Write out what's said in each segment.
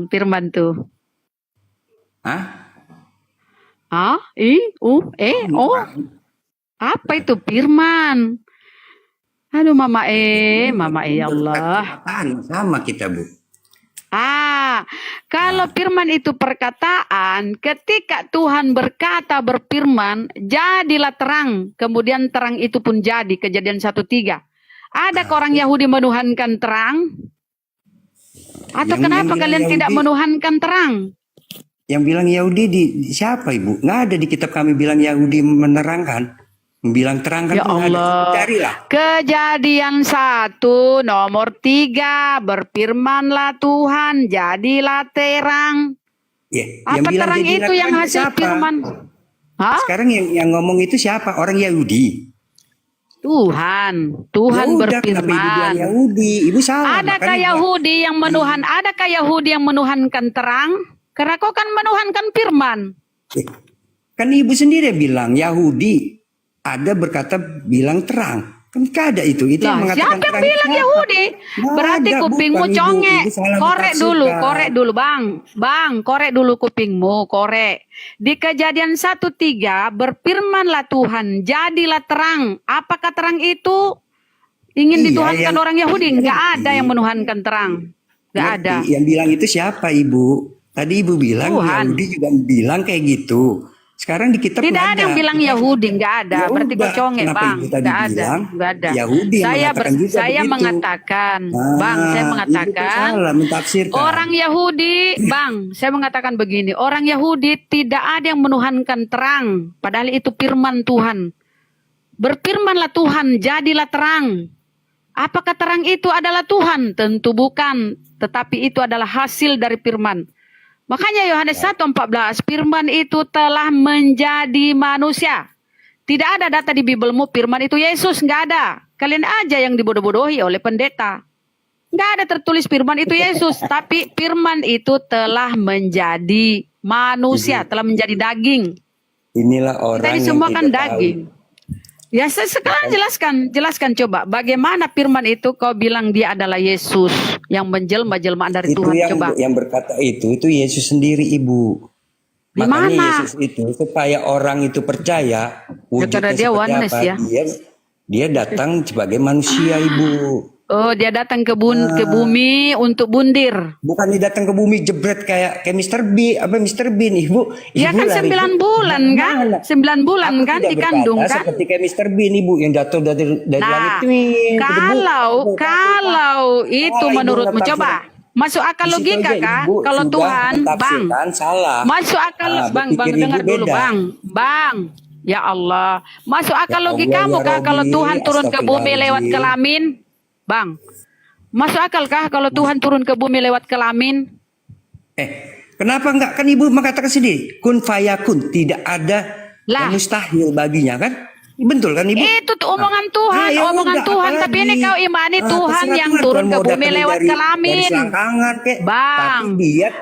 Bang, firman tuh? Hah? A, I, U, E, O. Apa itu firman? Aduh, Mama ya Allah. Sama kita, Bu. Kalau firman itu perkataan, ketika Tuhan berkata berfirman, jadilah terang. Kemudian terang itu pun jadi, Kejadian 1:3. Adakah orang Yahudi menuhankan terang? Atau kenapa kalian tidak menuhankan terang? Yang bilang Yahudi siapa, Ibu? Nggak ada di kitab kami bilang Yahudi menerangkan. Bilang terangkan. Ya Allah. Carilah. Kejadian 1 nomor 3. Berfirmanlah Tuhan, jadilah terang. Ya, apa terang itu yang hasil siapa? firman? Sekarang yang ngomong itu siapa? Orang Yahudi. Tuhan berfirman. Yahudi, Ibu salah. Adakah Yahudi yang menuhankan terang? Karena kau kan menuhankan firman. Kan Ibu sendiri bilang Yahudi ada berkata bilang terang. Kan ada itu yang mengatakan siapa yang bilang Yahudi? Berarti kupingmu congek. Korek dulu Bang. Korek dulu kupingmu, korek. Di Kejadian 1:3 berfirmanlah Tuhan, jadilah terang. Apakah terang itu ingin dituhankan orang Yahudi? Enggak ada yang menuhankan terang. Enggak ada. Yang bilang itu siapa, Ibu? Tadi Ibu bilang Tuhan. Yahudi juga bilang kayak gitu. Sekarang di kitab tidak ada yang bilang Yahudi, enggak ada. Berarti kau congek, Bang. Enggak ada. Yahudi saya mengatakan, Bang, saya mengatakan orang Yahudi, Bang, saya mengatakan begini, orang Yahudi tidak ada yang menuhankan terang, padahal itu firman Tuhan. Berfirmanlah Tuhan, jadilah terang. Apakah terang itu adalah Tuhan? Tentu bukan, tetapi itu adalah hasil dari firman. Makanya Yohanes 1:14, firman itu telah menjadi manusia. Tidak ada data di Bibelmu firman itu Yesus, enggak ada. Kalian aja yang dibodoh-bodohi oleh pendeta. Enggak ada tertulis firman itu Yesus, tapi firman itu telah menjadi manusia, telah menjadi daging. Inilah orang kita ini semua kan daging. Ya, sekarang jelaskan coba bagaimana firman itu kau bilang dia adalah Yesus yang menjelma-jelmaan dari Tuhan. Coba. Yang berkata itu Yesus sendiri, Ibu. Di Makanya mana? Yesus itu supaya orang itu percaya wujudnya dia seperti apa. Ya? Dia datang sebagai manusia, Ibu. Oh, dia datang ke bumi untuk bundir. Bukan dia datang ke bumi jebret kayak Mr. Bean, Ibu. Ya kan 9 bulan kan? 9 bulan kan dikandung kan? Seperti kayak Mr. Bean, Ibu, yang jatuh dari langit. Kalau itu menurutmu, coba masuk akal logika kah? Kalau Tuhan, Bang, salah. Masuk akal, Bang, dengar dulu, Bang. Ya Allah, masuk akal logikamu kah kalau Tuhan turun ke bumi lewat kelamin? Bang, masuk akal kah kalau Tuhan turun ke bumi lewat kelamin? Kenapa enggak? Kan Ibu mengatakan sendiri, kun fayakun, tidak ada yang mustahil baginya kan? Betul kan, Ibu? Itu tuh omongan Tuhan, Tuhan. Tapi ini kau imani Tuhan yang turun ke bumi lewat kelamin. Bang,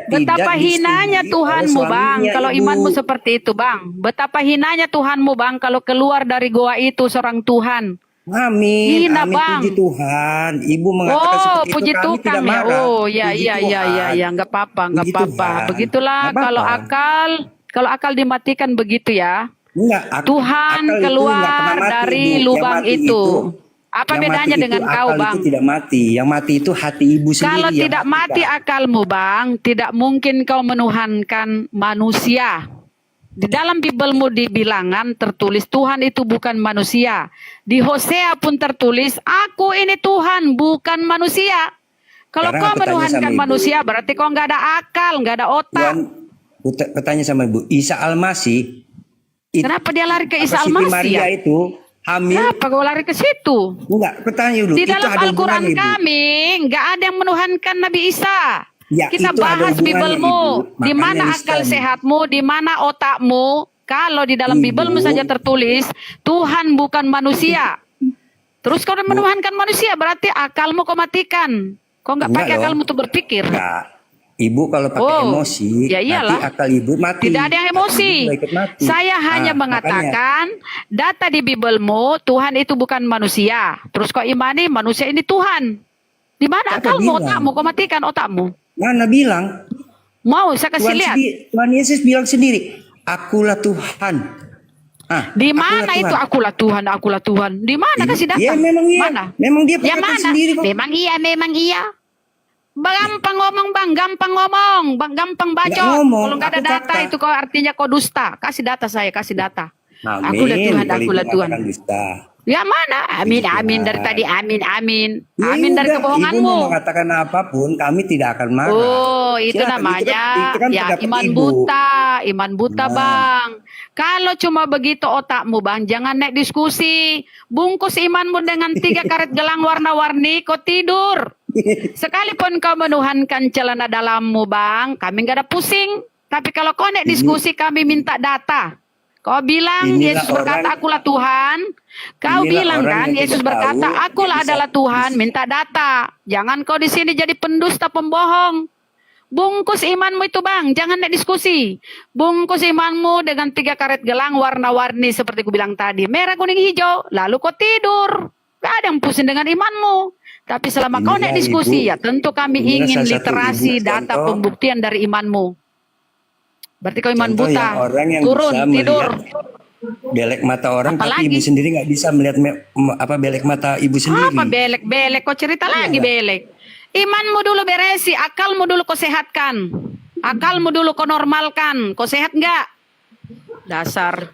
betapa hinanya Tuhanmu, Bang, kalau imanmu seperti itu, Bang. Betapa hinanya Tuhanmu, Bang, kalau keluar dari goa itu seorang Tuhan. Amin, puji Tuhan. Ibu mengatakan seperti itu, puji kami tidak marah. Ya, enggak apa-apa. Begitulah kalau akal dimatikan begitu ya. Tuhan keluar dari lubang itu. Apa bedanya dengan kau, Bang? Itu tidak mati. Yang mati itu hati Ibu sendiri. Kalau tidak mati akalmu, Bang, tidak mungkin kau menuhankan manusia. Di dalam Bibelmu di Bilangan tertulis Tuhan itu bukan manusia. Di Hosea pun tertulis, aku ini Tuhan bukan manusia. Kalau kau menuhankan manusia berarti kau nggak ada akal, nggak ada otak. Bertanya sama Ibu, Isa Al-Masih. Kenapa dia lari ke Isa Al-Masih? Maria itu hamil. Kenapa kau lari ke situ? Enggak, bertanya dulu. Di dalam Al-Quran kami nggak ada yang menuhankan Nabi Isa. Ya, kita bahas Bibelmu, di mana akal sehatmu, di mana otakmu. Kalau di dalam Bibelmu saja tertulis Tuhan bukan manusia. Terus kau menuhankan manusia, berarti akalmu kau matikan. Kau nggak pakai akalmu untuk berpikir. Enggak. Ibu kalau pakai emosi, ya iyalah. akal Ibu mati. Tidak ada yang emosi. Saya hanya mengatakan data di Bibelmu Tuhan itu bukan manusia. Terus kau imani manusia ini Tuhan. Di mana akalmu, otakmu? Kau matikan otakmu. Mana bilang? Mau saya kasih lihat. Tuhan Yesus bilang sendiri, akulah Tuhan. Di mana itu akulah Tuhan, akulah Tuhan? Di mana kasih data? Ya memang iya. Mana? Memang dia Ya berkata mana? sendiri kok. Memang iya. Gampang ngomong bang, gampang ngomong, bang, gampang bacot. Kalau nggak ada data itu kok artinya kau dusta. Kasih data saya, kasih data. Akulah Tuhan, akulah Tuhan. Ya mana? Amin dari tadi amin. Amin dari kebohonganmu. Ibu mau mengatakan apapun, kami tidak akan marah. Oh, itu Silakan, namanya itu kan ya pendapat iman ibu. buta bang. Kalau cuma begitu otakmu bang, jangan naik diskusi. Bungkus imanmu dengan 3 karet gelang warna-warni, kau tidur. Sekalipun kau menuhankan celana dalammu bang, kami nggak ada pusing. Tapi kalau kau naik diskusi, kami minta data. Kau bilang Yesus berkata akulah Tuhan. Kau bilang kan Yesus berkata akulah adalah Tuhan. Minta data. Jangan kau di sini jadi pendusta pembohong. Bungkus imanmu itu bang, jangan naik diskusi. Bungkus imanmu dengan 3 karet gelang warna-warni seperti ku bilang tadi. Merah, kuning, hijau. Lalu kau tidur. Gak ada yang pusing dengan imanmu. Tapi selama kau naik diskusi ya tentu kami ingin literasi data pembuktian dari imanmu. Berarti kau iman buta, orang yang turun, bisa tidur. Belek mata orang, Apalagi? tapi ibu sendiri nggak bisa melihat belek mata ibu sendiri. Apa belek? Kau cerita lagi belek. Imanmu dulu beresi, akalmu dulu kau sehatkan. Akalmu dulu kau normalkan. Kau sehat nggak? Dasar.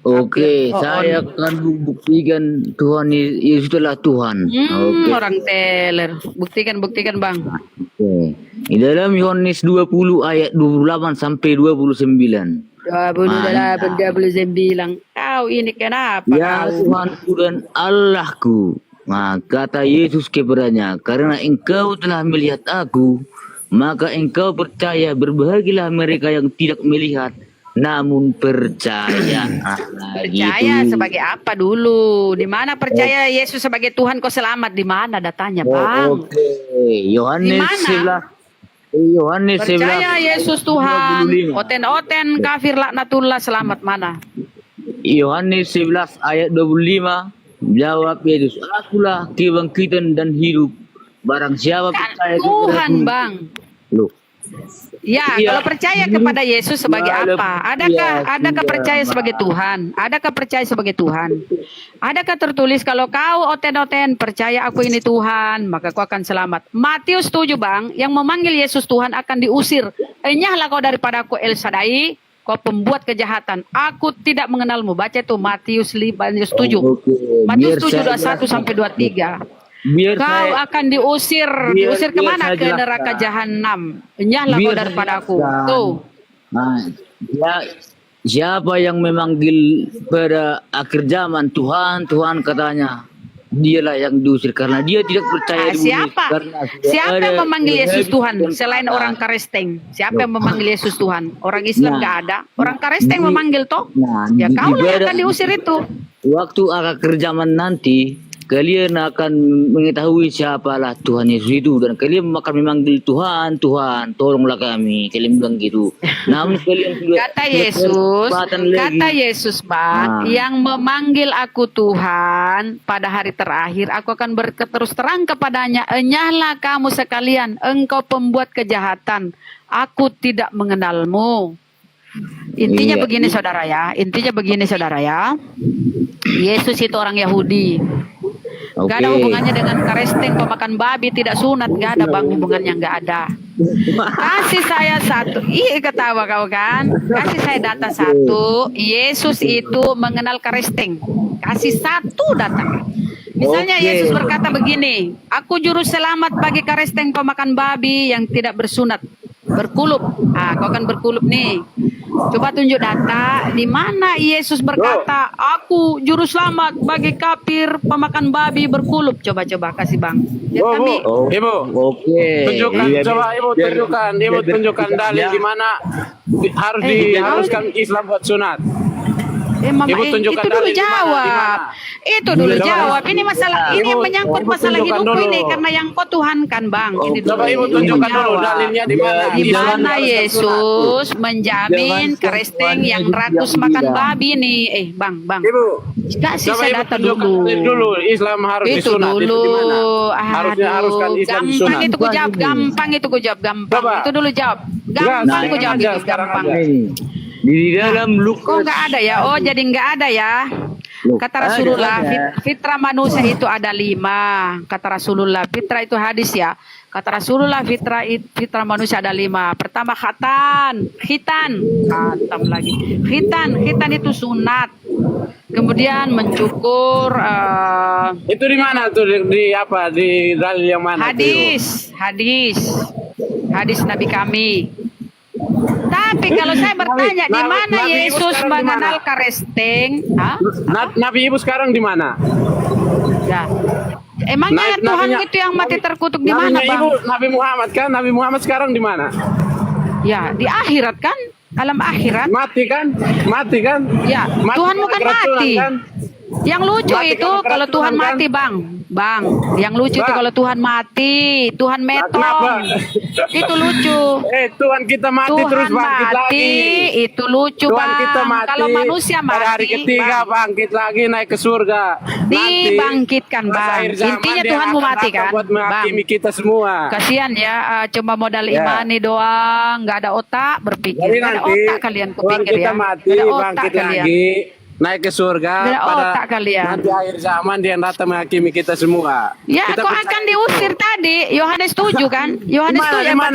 Oke, saya akan membuktikan Tuhan Yesus adalah Tuhan. Oke. Orang teler. Buktikan bang. Oke. Di dalam Yohanes 20 ayat 28 sampai 29. 29. Kau ini kenapa? Ya Tuhanku dan Allahku. Nah, kata Yesus kepadanya, karena engkau telah melihat aku, maka engkau percaya. Berbahagialah mereka yang tidak melihat, namun percaya. Percaya sebagai apa dulu? Di mana percaya Yesus sebagai Tuhan kau selamat? Di mana datanya, Bang? Oke. Yohanes 11. Yohanes 11. Percaya Yesus Tuhan. Oten kafir laknatullah selamat mana? Yohanes 11 ayat 25. Jawab Yesus, akulah kebangkitan dan hidup. Barang siapa percaya Tuhan, kepadaku. Bang. Loh. Ya, kalau percaya kepada Yesus sebagai apa? Adakah percaya sebagai Tuhan? Adakah percaya sebagai Tuhan? Adakah tertulis kalau kau oten percaya aku ini Tuhan, maka kau akan selamat. Matius 7 Bang, yang memanggil Yesus Tuhan akan diusir. Enyahlah kau daripada aku El Shaddai, kau pembuat kejahatan. Aku tidak mengenalmu. Baca itu Matius 7. Matius 7 21 sampai 23. Kau akan diusir kemana? Ke neraka jahanam. Enyahlah kau daripada aku. Tuh. Nah, siapa yang memanggil pada akhir zaman Tuhan katanya, dialah yang diusir karena dia tidak percaya di siapa yang memanggil Yesus Tuhan selain orang Karisteng? Siapa yang memanggil Yesus Tuhan? Orang Islam nggak ada. Orang Karisteng memanggil toh. Ya kau lah yang akan diusir itu. Waktu akhir zaman nanti, kalian akan mengetahui siapalah Tuhan Yesus itu, dan kalian akan memanggil Tuhan, tolonglah kami. Kalian bilang gitu. Namun kalian sudah kata Yesus Bang, yang memanggil aku Tuhan pada hari terakhir, aku akan berterus terang kepadanya, enyahlah kamu sekalian, engkau pembuat kejahatan, aku tidak mengenalmu. Intinya begini saudara ya. Yesus itu orang Yahudi. Gak ada hubungannya dengan Karisteng, pemakan babi, tidak sunat. Gak ada Bang, hubungannya gak ada. Kasih saya satu. Ketawa kau kan. Kasih saya data satu. Yesus itu mengenal Karisteng. Kasih satu data. Misalnya Yesus berkata begini, aku juru selamat bagi Karisteng pemakan babi yang tidak bersunat, berkulup. Kau kan berkulup nih. Coba tunjuk data di mana Yesus berkata, aku juru selamat bagi kafir pemakan babi berkulup. Coba kasih Bang. Kami. Ibu. Oke. Tunjukkan. Ibu tunjukkan dalil di mana harus diharuskan Islam buat sunat. Ibu tunjukkan itu dulu jawab. Itu dulu jawab. Ini masalah, ini yang menyangkut masalah hidupku ini karena yang kau Tuhan kan Bang. Ini dulu. Coba Ibu tunjukkan dulu dalilnya di mana. Di mana Yesus menjamin Karisteng yang ratus makan babi nih. Bang. Ibu. Kasih saya data dulu. Islam harus itu disunat. dulu. Itu di mana? Haruskan Islam disunat. Gampang itu ku jawab. Itu dulu jawab. Gampang kok jawab aja, itu, sekarang gampang. aja. Ini di dalam Kok Lukas. nggak ada ya? Oh, jadi nggak ada ya? Loh, Kata Rasulullah, ada. fitrah manusia itu ada 5. Kata Rasulullah, fitrah itu hadis ya. Kata Rasulullah, fitrah manusia ada 5. Pertama khitan lagi. Khitan itu sunat. Kemudian mencukur Itu di mana tuh di apa di dalil yang mana? hadis Nabi kami. Tapi kalau saya bertanya, di mana Nabi Ibu Yesus sekarang di mengenal mana? karesteng? Hah? Nabi Ibu sekarang di mana? Ya. Emangnya Tuhan itu yang mati terkutuk di mana, Nabinya Bang? Ibu, Nabi Muhammad kan? Nabi Muhammad sekarang di mana? Ya, di akhirat kan? Alam akhirat. Mati kan? Mati kan? Ya, Mati Tuhan karena bukan keracunan, mati. kan? Yang lucu Mati itu karena kalau Tuhan keracunan, mati, Bang. Bang, yang lucu itu Bang. kalau Tuhan mati, Tuhan Kenapa? metong. Itu lucu. Tuhan kita mati terus Tuhan bangkit mati, lagi. itu lucu, Tuhan Bang. kita mati. Kalau manusia mati, pada hari ketiga Bang, bangkit lagi naik ke surga. dibangkitkan, Nanti, Bang. pas akhir zaman Intinya dia Tuhan mau akan mati datang kan, buat menghakimi Bang. kita semua. Kasihan ya, cuma modal Ya. imani doang, nggak ada otak berpikir. Jadi Nggak ada nanti otak kalian Tuhan kupikir kita ya. mati, Nggak ada otak bangkit kalian. lagi, naik ke surga. Nggak ada Pada otak kalian. nanti akhir zaman dia datang menghakimi kita semua. Ya, Kita kau percaya akan itu. diusir tadi. Yohanes 7 kan? Yohanes 7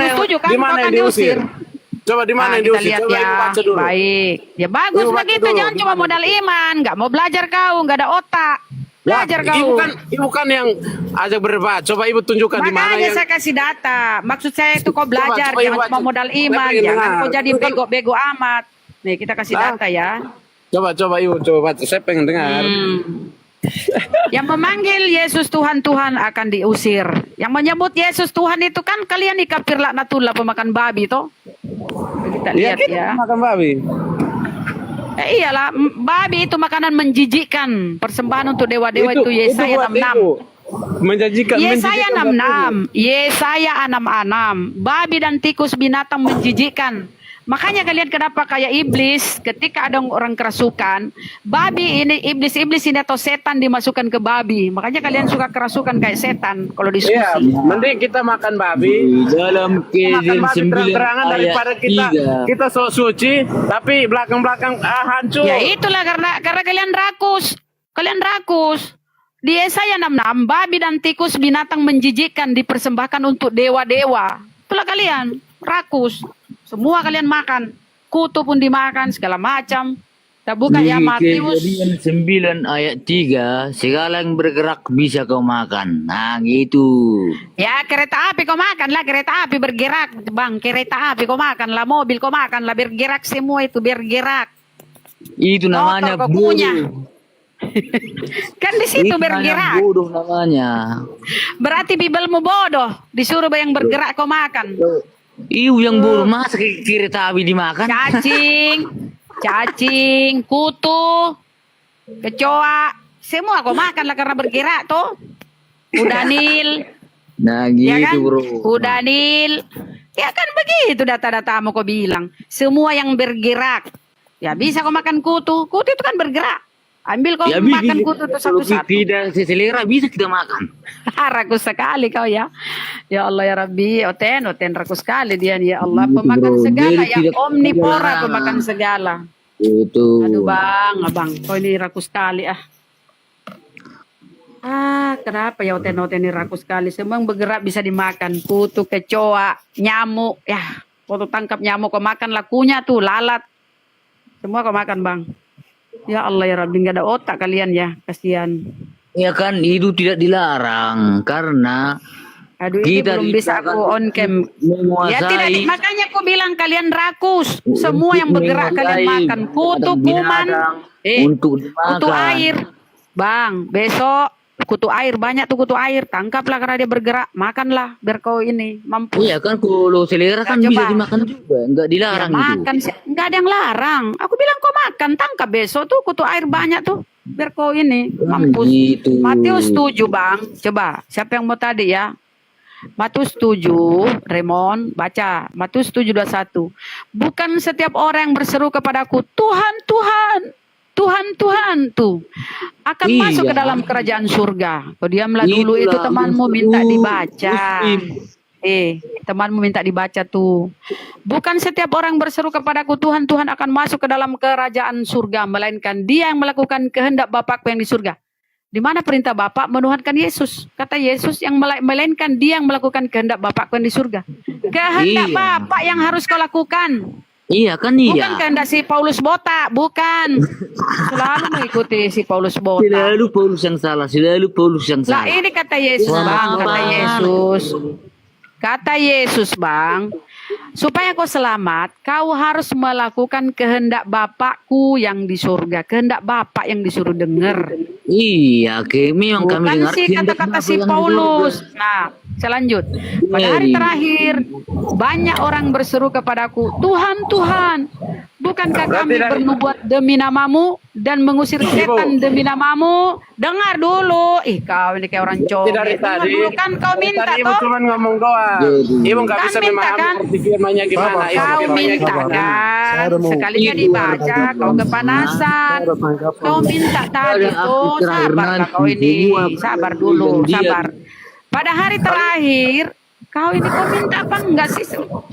setuju kan? di Kau mana akan yang diusir? diusir. Coba di mana Nah, yang kita diusir? lihat Coba ya. Ibu baca dulu. Baik. Ya bagus Ibu baca begitu. dulu, Jangan di cuma mana? modal iman. Nggak mau belajar kau. Nggak ada otak. Ya, Belajar ibu kau. kan yang ajak berdebat. Coba ibu tunjukkan di mana Makanya yang saya kasih data. Maksud saya itu kau belajar. coba ibu Jangan baca. cuma modal Saya iman. pengen Jangan dengar. kau jadi Itu kan- bego-bego amat. Nih kita kasih Hah? data ya. coba ibu coba baca. Saya pengen dengar. Yang memanggil Yesus Tuhan Tuhan akan diusir. Yang menyebut Yesus Tuhan itu kan kalian nih kafir laknatullah pemakan babi toh. Kita lihat kita ya. makan babi. Iyalah, babi itu makanan menjijikan. Persembahan untuk dewa-dewa itu Yesaya buat 66. ibu. Menjanjikan Yesaya menjijikan buat 66. Yesaya 66. Babi dan tikus binatang menjijikkan. Makanya kalian kenapa kayak iblis ketika ada orang kerasukan, babi ini iblis ini atau setan dimasukkan ke babi. Makanya kalian suka kerasukan kayak setan kalau ibu. diskusi. Iya, mending kita makan babi. Di dalam Makan Kejadian babi 9 terang-terangan ayat daripada kita 3. kita sok suci tapi belakang-belakang hancur. Ya itulah karena kalian rakus. Kalian rakus. Di Yesaya 66, babi dan tikus binatang menjijikkan dipersembahkan untuk dewa-dewa. Itulah kalian rakus. Semua kalian makan. Kutu pun dimakan segala macam. Kita buka ya Matius. Kejadian 9 ayat 3, segala yang bergerak bisa kau makan. Nah, gitu. Ya kereta api kau makan lah, kereta api bergerak, Bang. Kereta api kau makan lah, mobil kau makan lah, bergerak semua itu bergerak. Itu namanya Motor kau punya. bodoh. Kan di situ Itu namanya bergerak. bodoh namanya. Berarti Bibelmu bodoh. Disuruh yang bergerak kau makan. Iu yang bodoh masa kereta api dimakan? Cacing, kutu, kecoa, semua kau makan lah karena bergerak tuh. Udanil, Nah, ya gitu, kan? bro. Udanil. Ya kan begitu data-datamu kau bilang. Semua yang bergerak. Ya bisa kau makan kutu. Kutu itu kan bergerak. Ambil kau makan kutu itu satu-satu. Tidak selera bisa kita makan. Rakus sekali kau ya. Ya Allah ya Rabbi, oten rakus sekali dia ya Allah. Gitu, Pemakan bro. segala Jadi ya, tidak omnivora dilarang. pemakan segala. Itu. Aduh abang, kau ini rakus sekali ah. Kenapa ya oten ini rakus sekali. Semua yang bergerak bisa dimakan. Kutu, kecoa, nyamuk. Ya, waktu tangkap nyamuk kau makan lakunya tuh, lalat. Semua kau makan bang. Ya Allah ya Rabbi, nggak ada otak kalian ya, kasihan. Ya kan itu tidak dilarang karena Aduh ini kita belum bisa aku on cam. Ya tidak, menguasai makanya aku bilang kalian rakus. untuk Semua yang bergerak kalian menguasai makan. Kutu, kuman, binatang untuk dimakan. kutu air. Bang, besok kutu air, banyak tuh kutu air. Tangkaplah karena dia bergerak, makanlah biar kau ini mampu. Iya kan kalau selera kan Ya, bisa coba. dimakan juga, enggak Ya, dilarang itu. makan sih, nggak ada yang larang. Aku bilang kau makan, tangkap besok tuh kutu air banyak tuh. Biar kau ini mampus. Gitu. Matius 7 bang, coba siapa yang mau tadi ya? Matius 7, Raymond, baca. Matius 7:21. Bukan setiap orang yang berseru kepadaku, Tuhan, Tuhan, Tuhan, Tuhan, tuh akan Iya. masuk ke dalam kerajaan surga. Kau diamlah dulu, itu Itulah temanmu musuh minta dibaca. Muslim. Temanmu minta dibaca tuh. Bukan setiap orang berseru kepadaku, Tuhan, Tuhan akan masuk ke dalam kerajaan surga, melainkan dia yang melakukan kehendak Bapakku yang di surga. Di mana perintah Bapak menuhankan Yesus? Kata Yesus, yang melainkan dia yang melakukan kehendak Bapakku yang di surga. Kehendak Iya. Bapak yang harus kau lakukan. Iya kan Bukan iya. kehendak si Paulus botak, bukan. Selalu mengikuti si Paulus botak. Selalu Paulus yang salah, selalu Paulus yang Lah salah. ini kata Yesus, Bang, kata Yesus. Kata Yesus, Bang, supaya kau selamat, kau harus melakukan kehendak Bapakku yang di surga. Kehendak Bapak yang disuruh dengar. Iya, memang kami Bukan dengar sih kehendak kata-kata Bapa si yang di Paulus. surga. Nah, saya lanjut. Pada hari Mary. terakhir, banyak orang berseru kepadaku, Tuhan, Tuhan, bukankah kami bernubuat demi namamu dan mengusir setan demi namamu? Dengar dulu. Kau ini kayak orang Dari cowok. Dengar tadi, dulu kan kau minta tadi Ibu toh. cuma ngomong doang. Ibu nggak Kan bisa minta, memahami kan? arti firman-Nya gimana. Ibu Kau firman-nya minta gimana. kan, sekalinya dibaca, kau kepanasan. Kau minta tadi tuh, sabar kau ini, sabar dulu, sabar. Pada hari terakhir, kau ini kau minta apa enggak sih?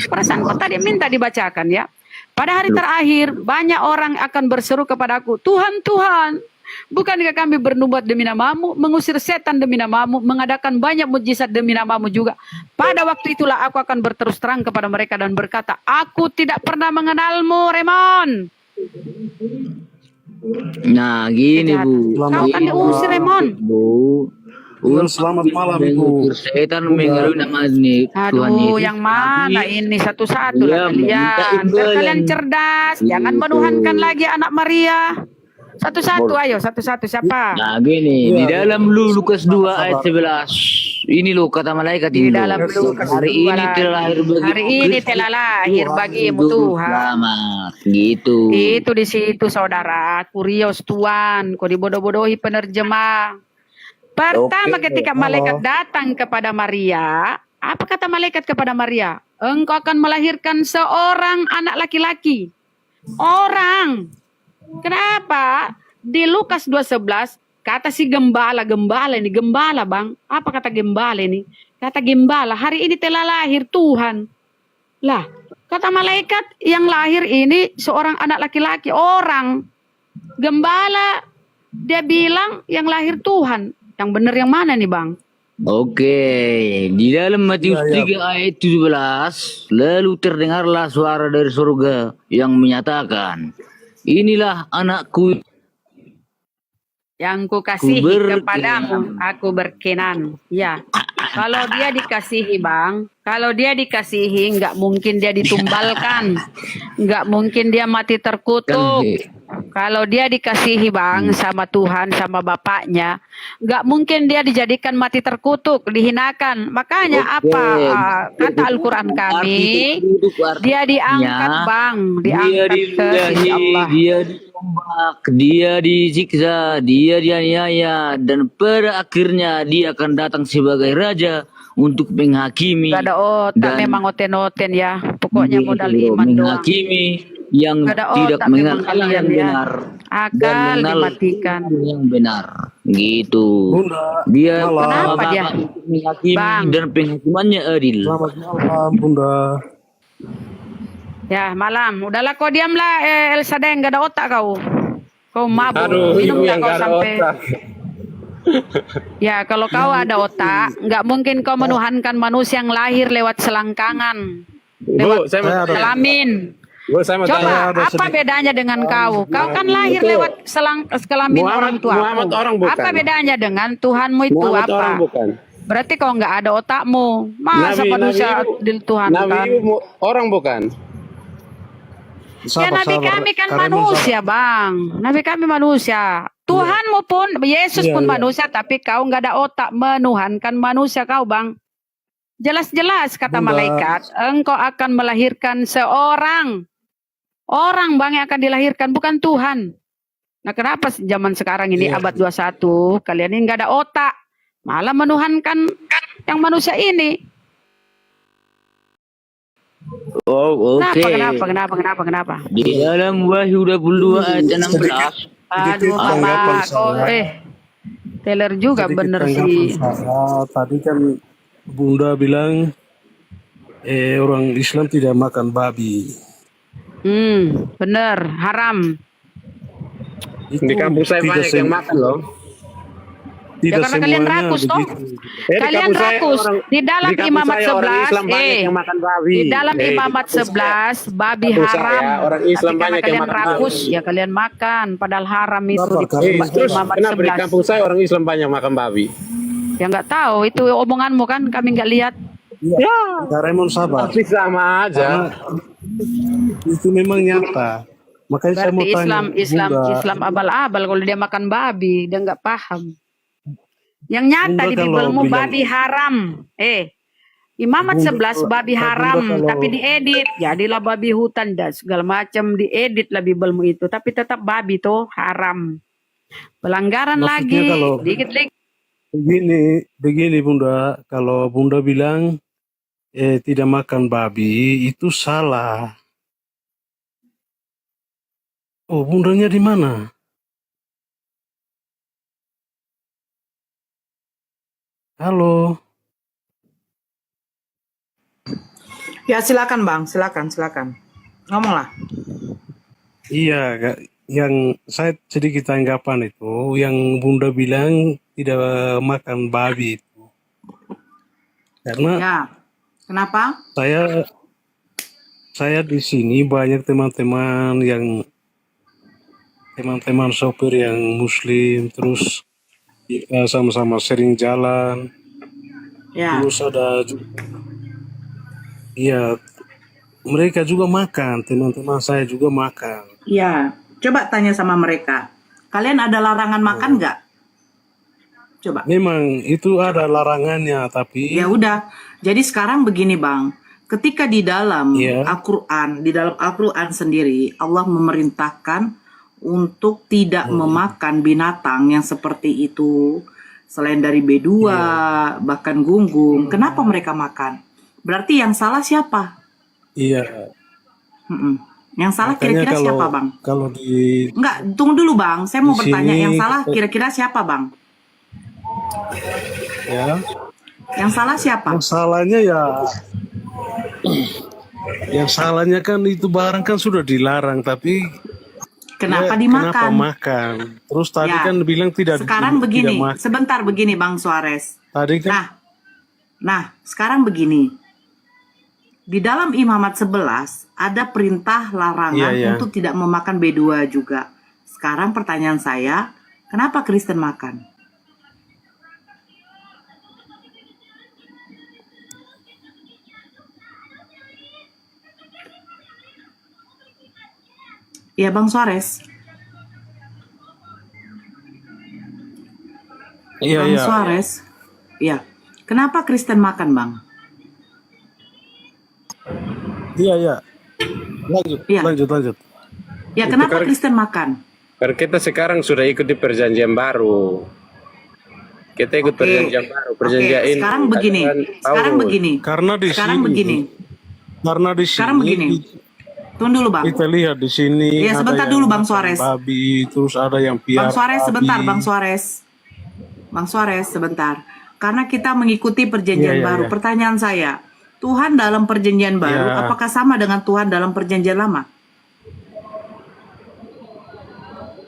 Perasaan kau tadi minta dibacakan ya. Pada hari terakhir, banyak orang akan berseru kepadaku, Tuhan, Tuhan, bukankah kami bernubuat demi namamu, mengusir setan demi namamu, mengadakan banyak mujizat demi namamu juga. Pada waktu itulah aku akan berterus terang kepada mereka dan berkata, aku tidak pernah mengenalmu, Remon. Nah, gini Bu. Kau kan diusir, Remon. Bu. Selamat malam, Ibu. Setan mengeluh nama ini. Tuhan Aduh, Yesus. yang mana ini satu-satu Ya, lah minta kalian. imbalan. Biar kalian cerdas, jangan Gitu. menuhankan lagi anak Maria. Satu-satu, ayo, satu-satu. Siapa? Nah, gini, di dalam Lukas 2 ayat 11. Ini loh kata malaikat Di ini. dalam loh. Lukas Hari 2 ini telah lahir bagi Hari ini telah lahir bagimu Tuhan. Selamat. Gitu. Itu di situ saudara, kurios Tuhan, kau dibodoh-bodohi penerjemah. Pertama ketika malaikat datang kepada Maria, apa kata malaikat kepada Maria? Engkau akan melahirkan seorang anak laki-laki. Orang. Kenapa? Di Lukas 2:11 kata si gembala ini, gembala Bang. Apa kata gembala ini? Kata gembala, hari ini telah lahir Tuhan. Lah, kata malaikat yang lahir ini seorang anak laki-laki, orang. Gembala, dia bilang yang lahir Tuhan. Yang benar yang mana nih Bang? Oke, di dalam Matius 3 ayat 17, lalu terdengarlah suara dari surga yang menyatakan, inilah anakku Yang ku kasihi berkenan. kepadamu, aku berkenan. Ya, kalau dia dikasihi Bang, kalau dia dikasihi nggak mungkin dia ditumbalkan, nggak mungkin dia mati terkutuk. Kalau dia dikasihi Bang sama Tuhan, sama Bapaknya, nggak mungkin dia dijadikan mati terkutuk, dihinakan. Makanya apa kata Al-Quran kami? Dia diangkat Bang, dia diangkat ke sisi Allah. dia ditombak, dia disiksa, dia dianiaya, dan pada akhirnya dia akan datang sebagai raja untuk menghakimi. Gak ada otak memang oten-oten ya. Pokoknya modal iman doang. Menghakimi yang Gak ada tidak otak mengenal memang Allah yang kalian ya. benar Akal dan mengenal dimatikan. yang benar gitu. Bunda, Dia malam. Kenapa dia? untuk menghakimi Bang. dan penghakimannya adil. Selamat malam, Bunda. Ya malam. Udahlah kau diamlah Elsa Deng. Gak ada otak kau. Kau mabuk. Aduh, Minum Ibu gak yang kau gak ada sampai. otak. Ya kalau kau ada otak, nggak mungkin kau menuhankan manusia yang lahir lewat selangkangan, Bu, saya mau Saya ada- tanya. kelamin. Bu, saya mau tanya. Coba ada apa sedikit- bedanya dengan kau? Kau kan lahir Itu. lewat kelamin orang tua. Muhammad orang bukan. Apa bedanya dengan Tuhanmu itu Muhammad apa? orang bukan. Berarti kau nggak ada otakmu. Masa Nabi- manusia Nabi Ibu- dituhankan? Nabi Ibu orang bukan. Ya Nabi kami kan manusia Bang. Nabi kami manusia. Tuhanmu pun, Yesus Iya, pun iya. manusia. Tapi kau nggak ada otak menuhankan manusia kau Bang. Jelas-jelas kata Bunda. malaikat. Engkau akan melahirkan seorang. Orang Bang yang akan dilahirkan. Bukan Tuhan. Nah kenapa zaman sekarang ini Iya. abad 21. Kalian ini nggak ada otak. Malah menuhankan yang manusia ini. Oh, oke. Kenapa? Di dalam Wahyu 22 ayat 16. Aduh, tanggapan Mama, kok saya. teler juga Sedikit bener tanggapan sih. saya. Tadi kan Bunda bilang orang Islam tidak makan babi. Bener, haram. Itu Di kampus saya tidak banyak yang makan loh. Tidak karena kalian semuanya rakus toh. begitu. Di Kalian kampus saya rakus. Di dalam di kampus imamat saya orang 11, Islam banyak yang makan babi. di dalam imamat di kampus 11 babi kampus saya, haram. orang Islam Tapi karena banyak yang kalian makan rakus, babi. ya kalian makan. Padahal haram itu Kenapa? di Karena Terus imamat kenapa di kampung 11. saya orang Islam banyak makan babi? Ya nggak tahu, itu omonganmu kan, kami nggak lihat. Ya, Kak Raymond sabar. Tapi sama aja. Karena itu memang nyata. Makanya saya mau Berarti tanya, Islam abal-abal kalau dia makan babi, dia nggak paham. Yang nyata Bunda di kalau Bibelmu bilang- babi haram. Imamat Bunda 11 kalau- babi Bunda haram, kalau- tapi diedit. Jadilah babi hutan dan segala macam, diedit lah Bibelmu itu. Tapi tetap babi tuh haram. Pelanggaran Maksudnya lagi, kalau- dikit-dikit. begini Bunda, kalau Bunda bilang tidak makan babi itu salah. Oh, bundanya di mana? Halo. Ya silakan Bang, silakan. Ngomonglah. Iya, yang saya sedikit tanggapan itu, yang Bunda bilang tidak makan babi itu. Karena Ya. Kenapa? saya di sini banyak teman-teman sopir yang Muslim, terus sama-sama sering jalan, Ya. terus ada iya, mereka juga makan, teman-teman saya juga makan. Ya. Coba tanya sama mereka. Kalian ada larangan makan nggak? Coba. Memang itu ada larangannya, tapi Ya udah. Jadi sekarang begini Bang. Ketika di dalam Iya. Al-Quran, di dalam Al-Quran sendiri, Allah memerintahkan untuk tidak memakan binatang yang seperti itu. Selain dari B2, bahkan gunggung. Kenapa mereka makan? Berarti yang salah siapa? iya. Mm-mm. Yang salah Makanya kira-kira siapa Bang? kalau di Enggak, tunggu dulu Bang. Saya mau Di bertanya, sini yang salah kita- kira-kira siapa Bang? ya, Yang salah siapa? yang salahnya ya, yang salahnya kan itu barang kan sudah dilarang, tapi Kenapa ya, dimakan? Kenapa makan? Terus tadi Ya. kan bilang tidak. Sekarang begini, tidak makan. sebentar begini Bang Suarez. Tadi kan Nah, sekarang begini. Di dalam Imamat 11 ada perintah larangan Iya. untuk tidak memakan B2 juga. Sekarang pertanyaan saya, kenapa Kristen makan? Ya Bang Suarez. iya Bang iya. Suarez. Ya. Kenapa Kristen makan, Bang? Iya iya. Lanjut, Iya. lanjut. Ya, Itu kenapa kan- Kristen makan? Karena kita sekarang sudah ikut di perjanjian baru. Kita ikut Oke. perjanjian baru. Oke, Perjanjian ini. sekarang begini. Sekarang begini. Karena di Sekarang sini. begini. Karena di Sekarang sini begini. Tunggu dulu, Bang. kita lihat di sini. Iya, ada sebentar yang dulu, Bang makan Suarez. Babi, terus ada yang piara. Bang Suarez, sebentar, babi. Bang Suarez. Bang Suarez, sebentar. Karena kita mengikuti perjanjian Iya, iya, baru. iya. Pertanyaan saya, Tuhan dalam perjanjian baru, Iya. apakah sama dengan Tuhan dalam perjanjian lama?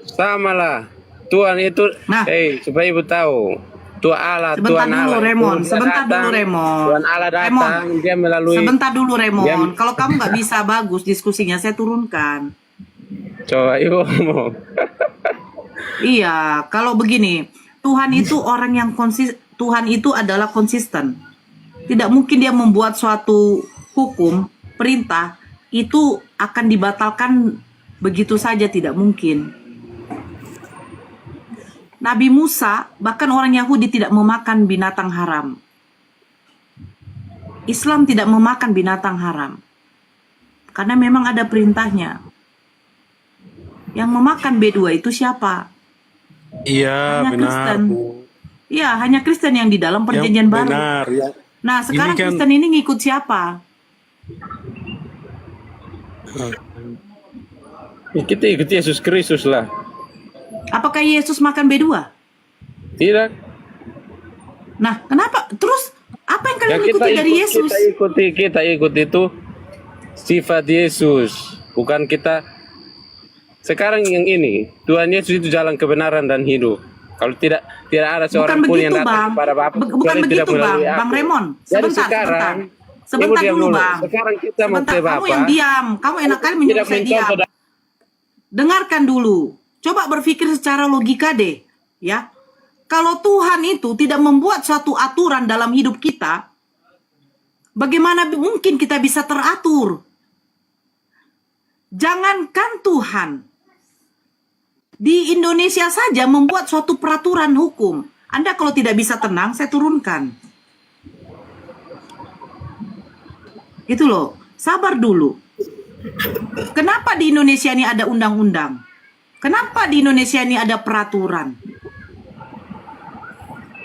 Sama lah. Tuhan itu, Nah. supaya ibu tahu. Tuhan Allah, Sebentar Tuhan dulu, Allah. Raymond. Tuhan Sebentar datang, dulu, Raymond. Tuhan Allah datang, Raymond. dia melalui. Sebentar dulu, Raymond. Dia- Kalau kamu nggak bisa bagus diskusinya, saya turunkan. Coba ibu ngomong. Iya, kalau begini, Tuhan itu orang yang Tuhan itu adalah konsisten. Tidak mungkin dia membuat suatu hukum, perintah, itu akan dibatalkan begitu saja, tidak mungkin. Nabi Musa, bahkan orang Yahudi tidak memakan binatang haram. Islam tidak memakan binatang haram. Karena memang ada perintahnya. Yang memakan B2 itu siapa? Iya, Hanya benar. Kristen. Bu. Iya, hanya Kristen yang di dalam perjanjian Yang baru. benar, ya. Nah, sekarang kan- Kristen ini ngikut siapa? Kita ikut Yesus Kristus lah. Apakah Yesus makan B2? Tidak. Nah, kenapa? Terus, apa yang kalian kan mengikuti dari Yesus. Kita ikuti itu sifat Yesus, bukan kita. Sekarang yang ini, Tuhan Yesus itu jalan kebenaran dan hidup. Kalau tidak ada seorang pun yang datang kepada Bapa, Bukan begitu, Bang Raymond. Jadi Sebentar Ibu diam dulu, Bang. Sekarang kita mau Sebentar, ke kamu Bapa. yang diam. Kamu enak kali menyuruh saya diam. Dengarkan dulu. Coba berpikir secara logika deh, ya. Kalau Tuhan itu tidak membuat suatu aturan dalam hidup kita, bagaimana mungkin kita bisa teratur? Jangankan Tuhan, di Indonesia saja membuat suatu peraturan hukum. Anda kalau tidak bisa tenang, saya turunkan. Gitu loh, sabar dulu. Kenapa di Indonesia ini ada undang-undang? Kenapa di Indonesia ini ada peraturan?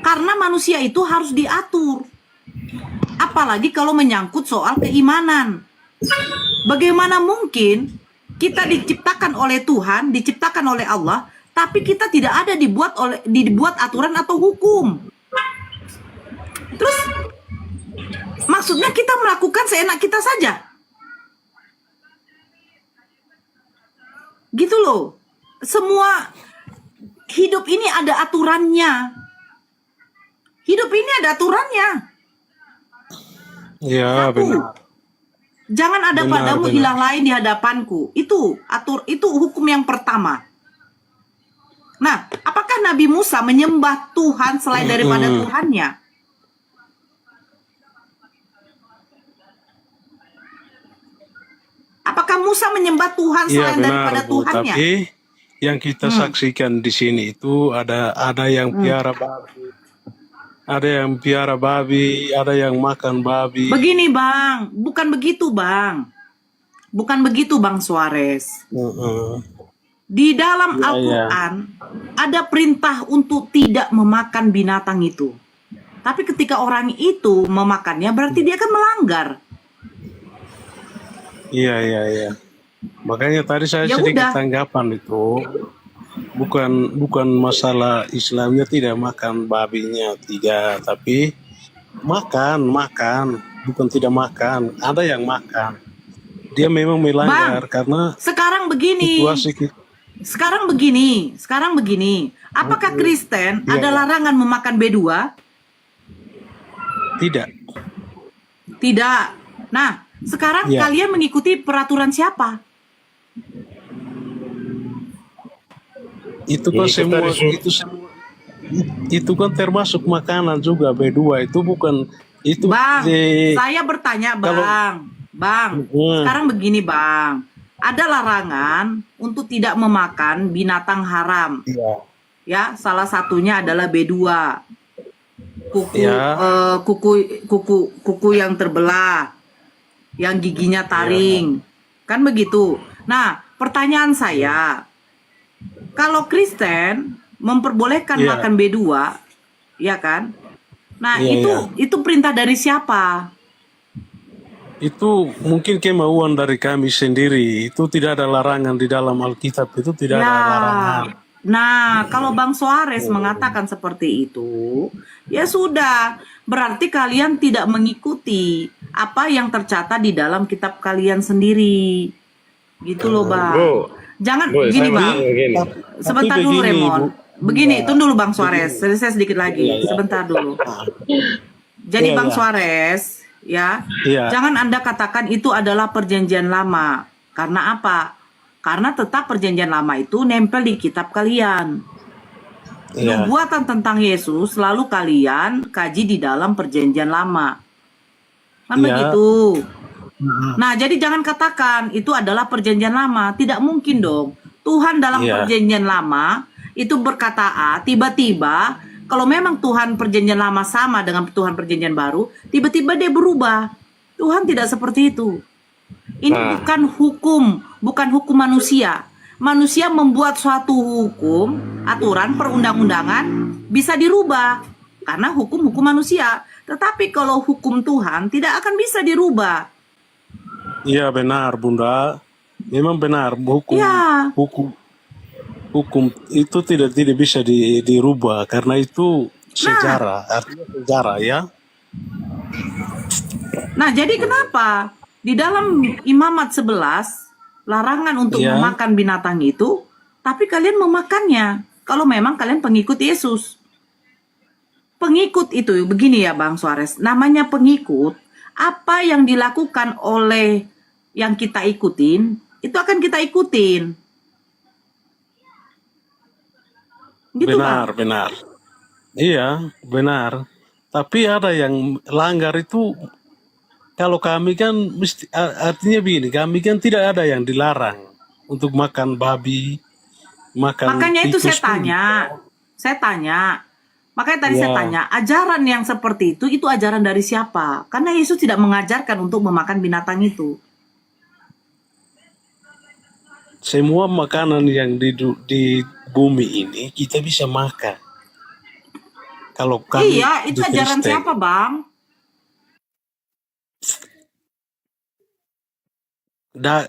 Karena manusia itu harus diatur. Apalagi kalau menyangkut soal keimanan. Bagaimana mungkin kita diciptakan oleh Tuhan, diciptakan oleh Allah, tapi kita tidak ada dibuat aturan atau hukum. Terus maksudnya kita melakukan seenak kita saja. Gitu loh. Semua hidup ini ada aturannya. Hidup ini ada aturannya. Ya, benar. Jangan ada padamu ilah lain di hadapanku. Itu hukum yang pertama. Nah, apakah Nabi Musa menyembah Tuhan selain daripada Tuhannya? Apakah Musa menyembah Tuhan selain daripada Tuhannya? Tapi yang kita saksikan di sini itu ada yang piara babi. Ada yang piara babi, ada yang makan babi. Begini, Bang. Bukan begitu, Bang. Bukan begitu, Bang Suarez. Di dalam Al-Quran ada perintah untuk tidak memakan binatang itu. Tapi ketika orang itu memakannya berarti dia akan melanggar. Iya. Makanya tadi saya Ya sedikit udah. tanggapan itu. Bukan masalah Islamnya tidak makan babinya, tidak, tapi makan, bukan tidak makan. Ada yang makan. Dia memang melanggar karena Sekarang begini. situasi Sekarang begini. Apakah Kristen ada larangan memakan B2? tidak. Tidak. Nah, sekarang Ya. kalian mengikuti peraturan siapa? Itu kan itu kan termasuk makanan juga B2 itu bukan itu. Bang, saya bertanya, Bang. Sekarang begini, Bang. Ada larangan untuk tidak memakan binatang haram. Iya. Ya, salah satunya adalah B2. Kuku yang terbelah, yang giginya taring. Kan begitu. Nah, pertanyaan saya, kalau Kristen memperbolehkan makan B2, ya kan? Nah, itu perintah dari siapa? Itu mungkin kemauan dari kami sendiri. Itu tidak ada larangan di dalam Alkitab, itu tidak ada larangan. Nah, kalau Bang Suarez mengatakan seperti itu, ya sudah, berarti kalian tidak mengikuti apa yang tercatat di dalam kitab kalian sendiri. Gitu loh, Bang. Jangan gini, Bang. Sebentar dulu, Raymond. Begini, tunggu dulu Bang Suarez. Saya sedikit lagi. Sebentar dulu. Jadi Bang Suarez, jangan Anda katakan itu adalah perjanjian lama. Karena apa? Karena tetap perjanjian lama itu nempel di kitab kalian. Nubuatan tentang Yesus selalu kalian kaji di dalam perjanjian lama. Kan begitu. Nah, jadi jangan katakan itu adalah perjanjian lama. Tidak mungkin dong. Tuhan dalam perjanjian lama itu berkata A, tiba-tiba kalau memang Tuhan perjanjian lama sama dengan Tuhan perjanjian baru, tiba-tiba dia berubah. Tuhan tidak seperti itu. Ini bukan hukum manusia. Manusia membuat suatu hukum, aturan, perundang-undangan bisa dirubah karena hukum manusia. Tetapi kalau hukum Tuhan tidak akan bisa dirubah. Iya benar, Bunda. Memang benar, hukum itu tidak bisa dirubah karena itu sejarah, artinya sejarah ya. Nah, jadi kenapa di dalam Imamat 11 larangan untuk Iya. memakan binatang itu, tapi kalian memakannya kalau memang kalian pengikut Yesus. Pengikut itu begini ya Bang Suarez, namanya pengikut, apa yang dilakukan oleh yang kita ikutin, itu akan kita ikutin. Gitu Benar, Bang. benar. Iya, benar. Tapi ada yang langgar itu, kalau kami kan mesti artinya begini, kami kan tidak ada yang dilarang untuk makan babi, makan Makanya itu tikus pun. saya tanya. Makanya tadi saya Ya, tanya, ajaran yang seperti itu ajaran dari siapa? Karena Yesus tidak mengajarkan untuk memakan binatang itu. semua makanan yang di bumi ini kita bisa makan. Kalau kami Iya, itu di ajaran Kristen, siapa Bang?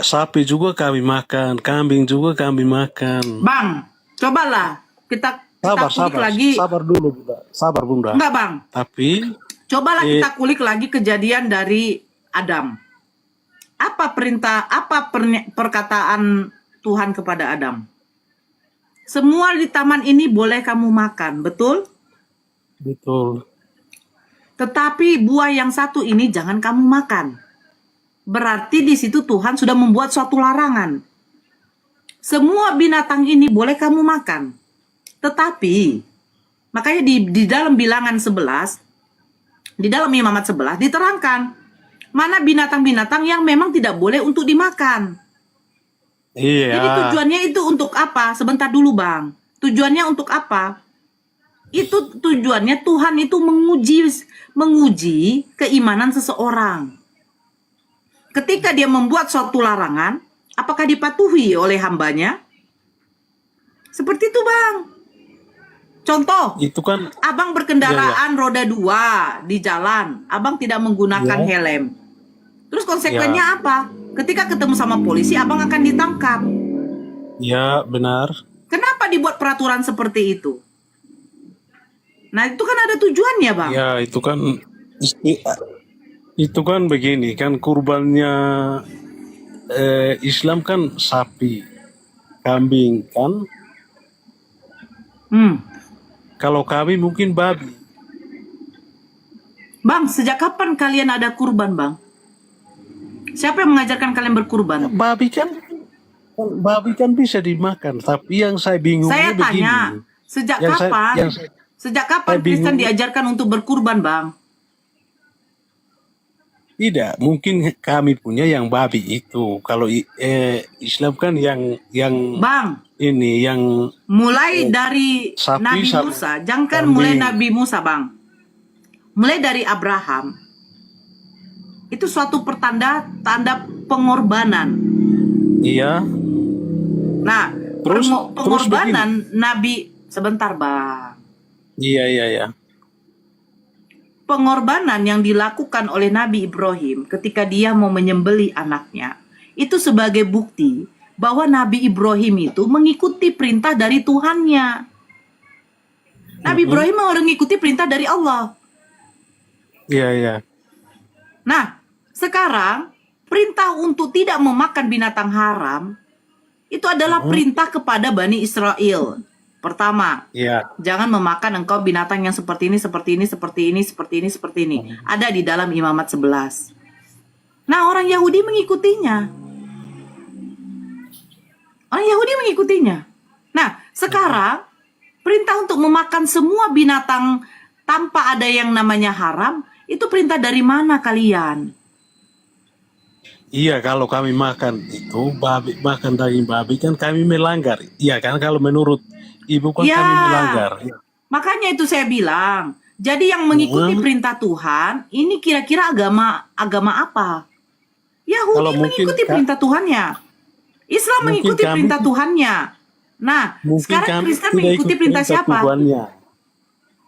sapi juga kami makan, kambing juga kami makan. Bang, cobalah kita Sabar, kulik sabar, lagi. sabar dulu, Bunda. Sabar, Bunda. Enggak Bang, Tapi cobalah eh, kita kulik lagi kejadian dari Adam. Apa perkataan Tuhan kepada Adam? Semua di taman ini boleh kamu makan, betul? betul. Tetapi buah yang satu ini jangan kamu makan. Berarti di situ Tuhan sudah membuat suatu larangan. Semua binatang ini boleh kamu makan. Tetapi, makanya di dalam bilangan 11, di dalam Imamat 11 diterangkan, mana binatang-binatang yang memang tidak boleh untuk dimakan. Jadi Iya, tujuannya itu untuk apa? Sebentar dulu Bang. Tujuannya untuk apa? Itu tujuannya Tuhan itu menguji keimanan seseorang. Ketika dia membuat suatu larangan, apakah dipatuhi oleh hambanya? Seperti itu Bang. Contoh, itu kan abang ya, ya, berkendaraan roda 2 di jalan, abang tidak menggunakan ya, helm. Terus konsekuensinya ya, apa? Ketika ketemu sama polisi, abang akan ditangkap. ya, benar. Kenapa dibuat peraturan seperti itu? Nah, itu kan ada tujuannya, Bang. Ya, itu kan begini kan kurbannya Islam kan sapi, kambing kan. Hmm. Kalau kami mungkin babi. Bang, sejak kapan kalian ada kurban, Bang? Siapa yang mengajarkan kalian berkurban? Babi kan bisa dimakan. Tapi yang saya bingungnya Saya tanya, begini. sejak Yang saya, kapan? yang saya, Sejak saya kapan Kristen bingung diajarkan untuk berkurban, Bang? tidak. Mungkin kami punya yang babi itu. Kalau Islam kan yang Bang, ini yang mulai dari sapi Nabi sama Musa, jangan mulai kambing. Nabi Musa, Bang. Mulai dari Abraham, itu suatu tanda pengorbanan. Iya. Nah, Terus begini. pengorbanan Nabi, sebentar Bang. Iya. Pengorbanan yang dilakukan oleh Nabi Ibrahim ketika dia mau menyembelih anaknya, itu sebagai bukti bahwa Nabi Ibrahim itu mengikuti perintah dari Tuhannya. Nabi Ibrahim mengikuti perintah dari Allah. Iya. Nah, sekarang perintah untuk tidak memakan binatang haram itu adalah perintah kepada Bani Israel. Pertama, Iya. jangan memakan engkau binatang yang seperti ini, seperti ini, seperti ini, seperti ini, seperti ini. Ada di dalam Imamat 11. Nah, orang Yahudi mengikutinya. Orang Yahudi mengikutinya. Nah, sekarang perintah untuk memakan semua binatang tanpa ada yang namanya haram, itu perintah dari mana kalian? Iya, kalau kami makan itu makan daging babi kan kami melanggar. Iya kan, kalau menurut ibu kan Ya, kami melanggar. makanya itu saya bilang. Jadi yang mengikuti perintah Tuhan, ini kira-kira agama apa? Yahudi Kalau mungkin mengikuti perintah Tuhannya. Islam mungkin mengikuti kami perintah Tuhannya. Nah, mungkin sekarang kami Kristen tidak mengikuti ikut perintah perintah siapa? Tuhannya.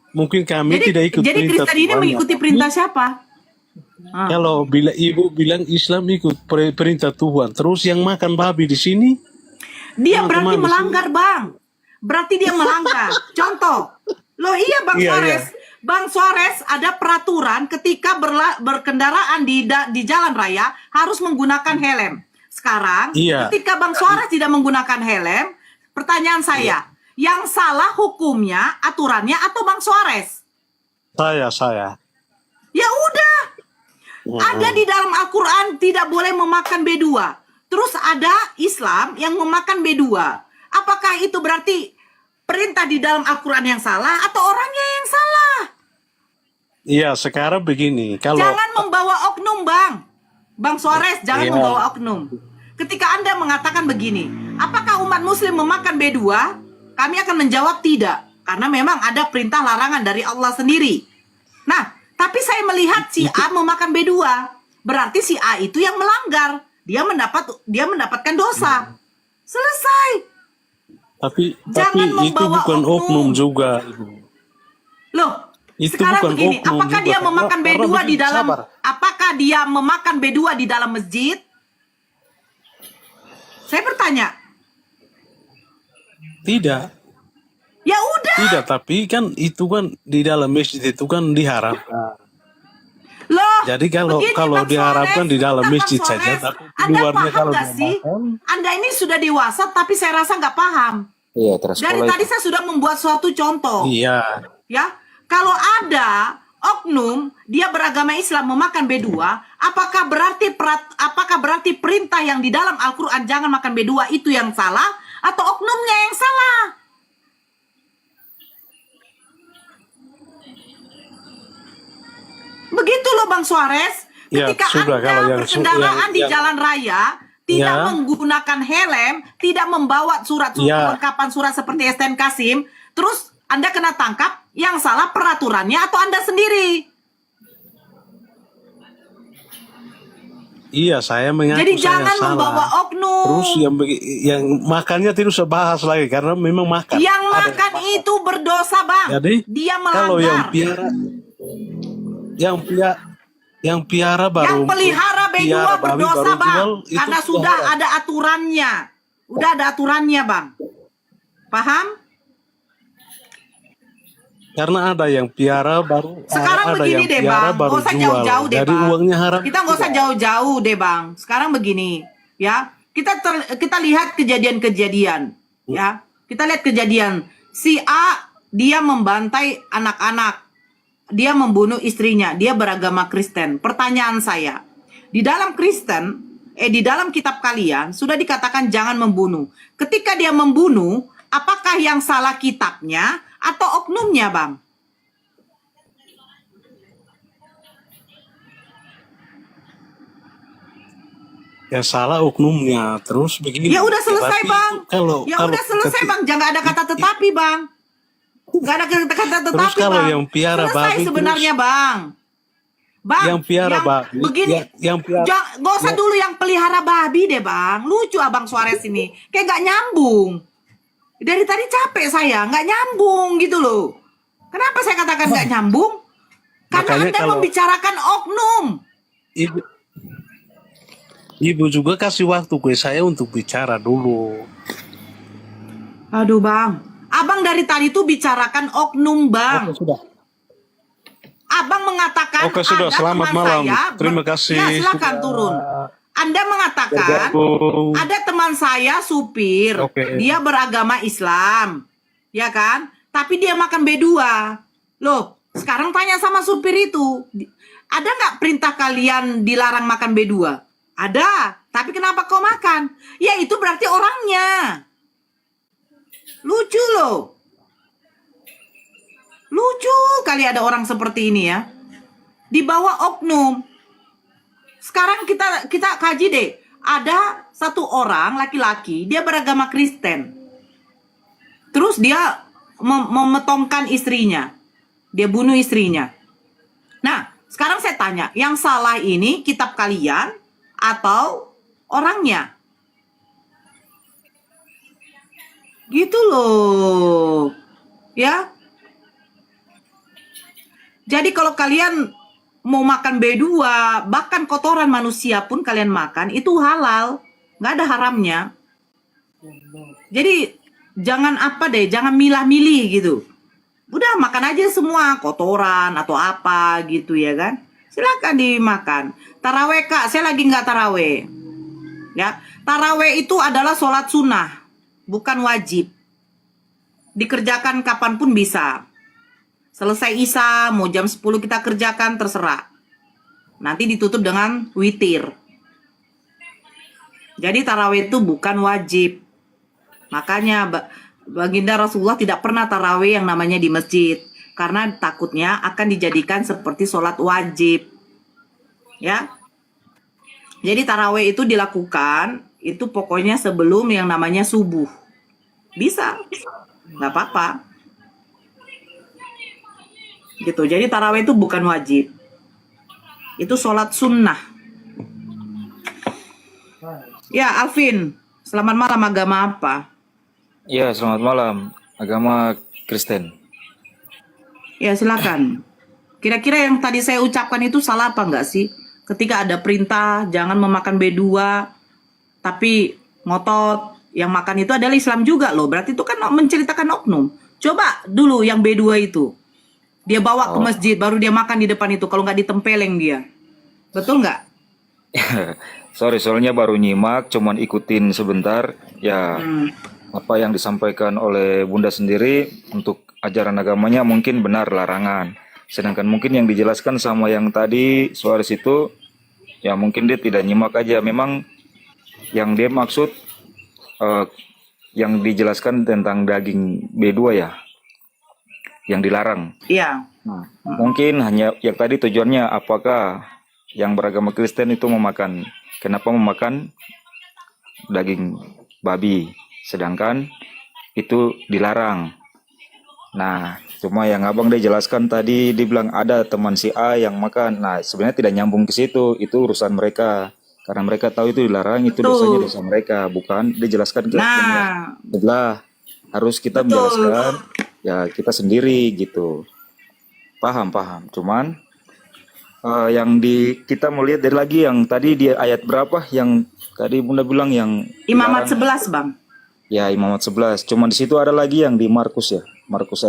Mungkin kami tidak ikut Jadi perintah Kristen ini Tuhannya. mengikuti Tapi perintah siapa? Ah. kalau ibu bilang Islam ikut perintah Tuhan, terus yang makan babi di sini, Dia berarti teman-teman di sini. melanggar, Bang. Berarti dia melanggar. Contoh. Loh iya Bang Iya. Suarez. Bang Suarez, ada peraturan ketika berkendaraan di jalan raya harus menggunakan helm. Sekarang, Iya. ketika Bang Suarez tidak menggunakan helm, pertanyaan saya, yang salah hukumnya, aturannya, atau Bang Suarez? Saya. Ya udah, ada di dalam Al-Quran tidak boleh memakan B2. Terus ada Islam yang memakan B2. Apakah itu berarti perintah di dalam Al-Quran yang salah atau orangnya yang salah? Iya, sekarang begini, kalau Jangan membawa oknum, Bang Suarez, jangan Iya. membawa oknum. Ketika Anda mengatakan begini, apakah umat muslim memakan B2? Kami akan menjawab tidak. Karena memang ada perintah larangan dari Allah sendiri. Nah, tapi saya melihat si A memakan B2. Berarti si A itu yang melanggar. Dia mendapatkan dosa. Selesai. tapi Jangan itu membawa bukan oknum. oknum juga, Ibu. Loh, Itu sekarang bukan begini, oknum apakah juga. dia memakan Karena B2 di begini, dalam sabar. apakah dia memakan B2 di dalam masjid? Saya bertanya. Tidak. Ya udah. Tidak, tapi kan itu kan di dalam masjid itu kan diharapkan. Loh, Jadi kalau begini, kalau Bang diharapkan Suarez, di dalam Bang masjid Suarez, saja, tapi di Anda luarnya paham kalau nggak sih? dimakan, Anda ini sudah dewasa, tapi saya rasa nggak paham. Iya, Dari tadi saya sudah membuat suatu contoh. iya. Ya, kalau ada oknum dia beragama Islam memakan B2, apakah berarti perintah yang di dalam Al-Qur'an jangan makan B2 itu yang salah atau oknumnya yang salah? Begitu loh Bang Suarez, Ya, ketika sudah, kalau Anda yang berkendaraan di yang- jalan raya tidak Ya. menggunakan helm, tidak membawa surat Ya. kelengkapan surat seperti STNK SIM, terus Anda kena tangkap, yang salah peraturannya atau Anda sendiri? Iya, saya mengaku Jadi saya jangan salah. membawa oknum. Terus yang makannya tidak usah bahas lagi karena memang makan. Yang Ada makan itu berdosa, Bang. Jadi Dia kalau yang melanggar. piara baru Yang pelihara B2 piara babi berdosa, baru Bang. jual, itu Karena sudah ada aturannya. Udah ada aturannya, Bang. Paham? karena ada yang piara baru Sekarang ada begini yang deh, piara Bang. baru Nggak usah jual. jauh-jauh deh, Jadi Bang. uangnya haram. Kita nggak usah jauh-jauh deh, Bang. Sekarang begini, ya. Kita lihat kejadian-kejadian, ya. Kita lihat kejadian. Si A dia membantai anak-anak. Dia membunuh istrinya. Dia beragama Kristen. Pertanyaan saya, di dalam di dalam kitab kalian sudah dikatakan jangan membunuh. Ketika dia membunuh, apakah yang salah kitabnya atau oknumnya, Bang? Ya salah oknumnya. Terus begini. Ya udah selesai, tapi Bang. Kalau Ya udah selesai, Bang. Jangan ada kata tetapi, Bang. Gak ada kata tetapi, Terus kalau Bang. yang piara selesai babi, sebenarnya, Bang. Bang, yang piara babi, begini, yang piara- gak usah dulu yang pelihara babi deh, Bang. Lucu Abang Suarez ini. Kayak gak nyambung. Dari tadi capek saya, gak nyambung gitu loh. Kenapa saya katakan gak nyambung? Karena Makanya Anda kalau- membicarakan oknum. Ibu juga kasih waktu ke saya untuk bicara dulu. Aduh, Bang. Abang dari tadi tuh bicarakan oknum, Bang. Oke, sudah. Abang mengatakan Oke, sudah. ada Selamat teman malam. saya Terima kasih. Ya, silakan Sudah turun. Anda mengatakan bergabung. ada teman saya supir, Oke. dia beragama Islam, ya kan? Tapi dia makan B2. Loh, sekarang tanya sama supir itu, ada nggak perintah kalian dilarang makan B2? Ada, tapi kenapa kau makan? Ya itu berarti orangnya. Lucu loh. Lucu kali ada orang seperti ini ya. Di bawah oknum. Sekarang kita kaji deh. Ada satu orang laki-laki, dia beragama Kristen. Terus dia memetongkan istrinya. Dia bunuh istrinya. Nah, sekarang saya tanya, yang salah ini kitab kalian atau orangnya? Gitu loh. Ya. Jadi kalau kalian mau makan B2, bahkan kotoran manusia pun kalian makan, itu halal. Nggak ada haramnya. Jadi jangan jangan milah-milih gitu. Udah makan aja semua, kotoran atau apa gitu ya kan. Silakan dimakan. Taraweh Kak, saya lagi nggak taraweh. Ya, taraweh itu adalah sholat sunnah, bukan wajib. Dikerjakan kapanpun bisa. Selesai Isya, mau jam 10 kita kerjakan, terserah. Nanti ditutup dengan witir. Jadi taraweh itu bukan wajib. Makanya Baginda Rasulullah tidak pernah taraweh yang namanya di masjid, karena takutnya akan dijadikan seperti sholat wajib, ya. Jadi taraweh itu dilakukan itu pokoknya sebelum yang namanya subuh, bisa, nggak apa-apa, gitu. Jadi taraweh itu bukan wajib, itu sholat sunnah. Ya, Alvin, selamat malam. Agama apa? Ya, selamat malam. Agama Kristen. Ya, silakan. Kira-kira yang tadi saya ucapkan itu salah apa enggak sih? Ketika ada perintah jangan memakan B2, tapi ngotot yang makan itu adalah Islam juga loh. Berarti itu kan menceritakan oknum. Coba dulu yang B2 itu. Dia bawa ke masjid, baru dia makan di depan itu. Kalau nggak ditempeleng dia. Betul nggak? Sorry, soalnya baru nyimak, cuman ikutin sebentar. Ya, apa yang disampaikan oleh Bunda sendiri untuk ajaran agamanya mungkin benar larangan. Sedangkan mungkin yang dijelaskan sama yang tadi Suarez itu, ya mungkin dia tidak nyimak aja. Memang yang dia maksud yang dijelaskan tentang daging B2 ya, yang dilarang. Iya. Nah, mungkin hanya yang tadi tujuannya apakah yang beragama Kristen itu kenapa memakan daging babi, sedangkan itu dilarang. Nah, cuma yang abang dia jelaskan tadi, dibilang ada teman si A yang makan. Nah, sebenarnya tidak nyambung ke situ, itu urusan mereka. Karena mereka tahu itu dilarang, itu dosanya dosa mereka, bukan dijelaskan ke sebelah. Harus kita menjelaskan, ya kita sendiri gitu. Paham. Cuman yang kita mau lihat dari lagi yang tadi di ayat berapa yang tadi Bunda bilang yang Imamat 11, Bang. Ya, Imamat 11. Cuman di situ ada lagi yang di Markus ya. Markus 7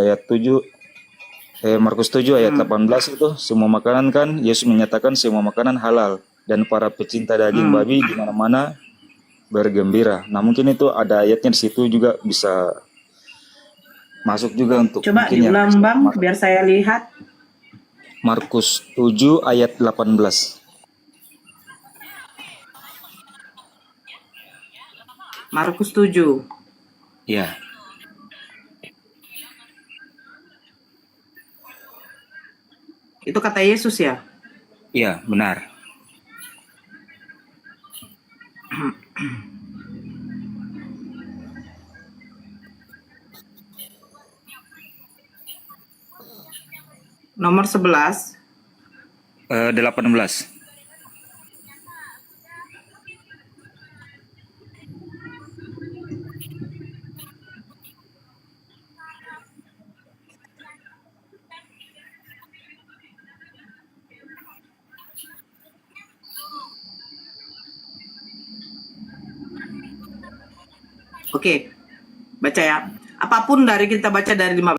ayat 18 itu semua makanan kan Yesus menyatakan semua makanan halal dan para pecinta daging babi di mana-mana bergembira. Nah, mungkin itu ada ayatnya di situ juga bisa masuk juga untuk coba diulang Bang biar saya lihat. Markus 7 ayat 18. Markus 7. Ya. Itu kata Yesus ya? Iya, benar. Nomor 11. 18. Oke, baca ya. Apapun dari kita baca dari 15.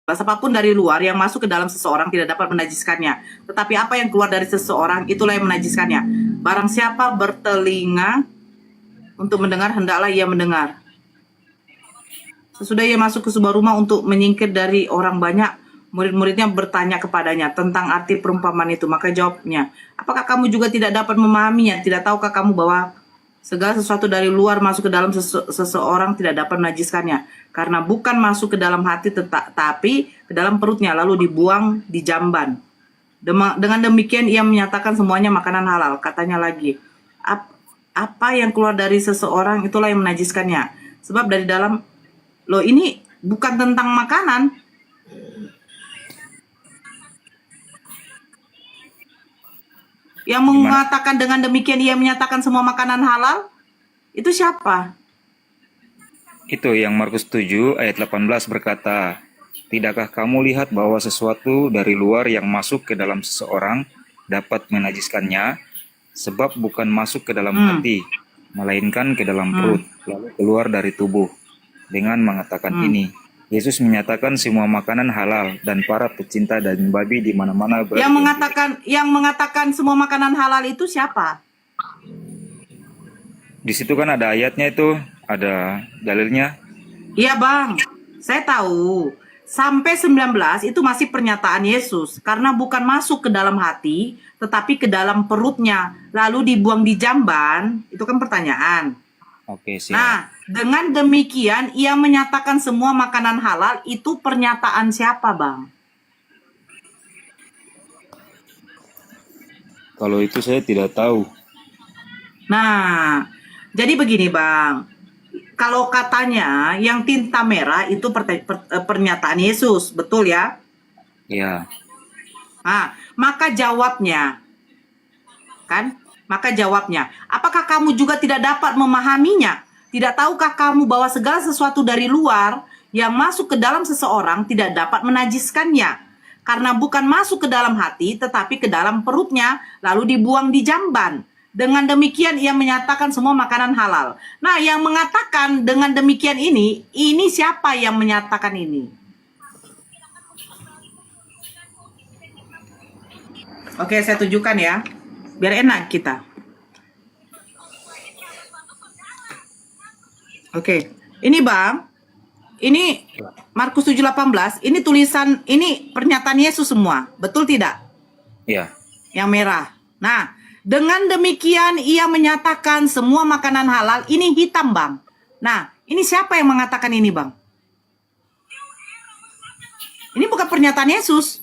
Apapun dari luar yang masuk ke dalam seseorang tidak dapat menajiskannya. Tetapi apa yang keluar dari seseorang itulah yang menajiskannya. Barang siapa bertelinga untuk mendengar, hendaklah ia mendengar. Sesudah ia masuk ke sebuah rumah untuk menyingkir dari orang banyak, murid-muridnya bertanya kepadanya tentang arti perumpamaan itu. Maka jawabnya, apakah kamu juga tidak dapat memahaminya? Tidak tahukah kamu bahwa segala sesuatu dari luar masuk ke dalam seseorang tidak dapat menajiskannya, karena bukan masuk ke dalam hati tetapi ke dalam perutnya lalu dibuang di jamban. Dengan demikian ia menyatakan semuanya makanan halal. Katanya lagi, apa yang keluar dari seseorang itulah yang menajiskannya. Sebab dari dalam, loh ini bukan tentang makanan. Yang mengatakan dengan demikian ia menyatakan semua makanan halal, itu siapa? Itu yang Markus 7 ayat 18 berkata, tidakkah kamu lihat bahwa sesuatu dari luar yang masuk ke dalam seseorang dapat menajiskannya, sebab bukan masuk ke dalam hati, melainkan ke dalam perut, lalu keluar dari tubuh. Dengan mengatakan ini, Yesus menyatakan semua makanan halal dan para pecinta daging babi di mana-mana berada. Yang mengatakan semua makanan halal itu siapa? Di situ kan ada ayatnya itu, ada dalilnya. Iya bang, saya tahu. Sampai 19 itu masih pernyataan Yesus. Karena bukan masuk ke dalam hati, tetapi ke dalam perutnya. Lalu dibuang di jamban, itu kan pertanyaan. Oke, siap. Nah, dengan demikian ia menyatakan semua makanan halal, itu pernyataan siapa bang? Kalau itu saya tidak tahu. Nah, jadi begini bang. Kalau katanya yang tinta merah itu pernyataan Yesus, betul ya? Ya, Nah, maka jawabnya, kan? Maka jawabnya, apakah kamu juga tidak dapat memahaminya? Tidak tahukah kamu bahwa segala sesuatu dari luar yang masuk ke dalam seseorang tidak dapat menajiskannya? Karena bukan masuk ke dalam hati, tetapi ke dalam perutnya, lalu dibuang di jamban. Dengan demikian ia menyatakan semua makanan halal. Nah, yang mengatakan dengan demikian ini siapa yang menyatakan ini? Oke, saya tunjukkan ya. Biar enak kita. Oke, ini bang. Ini Markus 7:18. Ini tulisan, ini pernyataan Yesus semua. Betul tidak? ya. Yang merah. Nah, dengan demikian ia menyatakan semua makanan halal. Ini hitam bang. Nah, ini siapa yang mengatakan ini bang? Ini bukan pernyataan Yesus.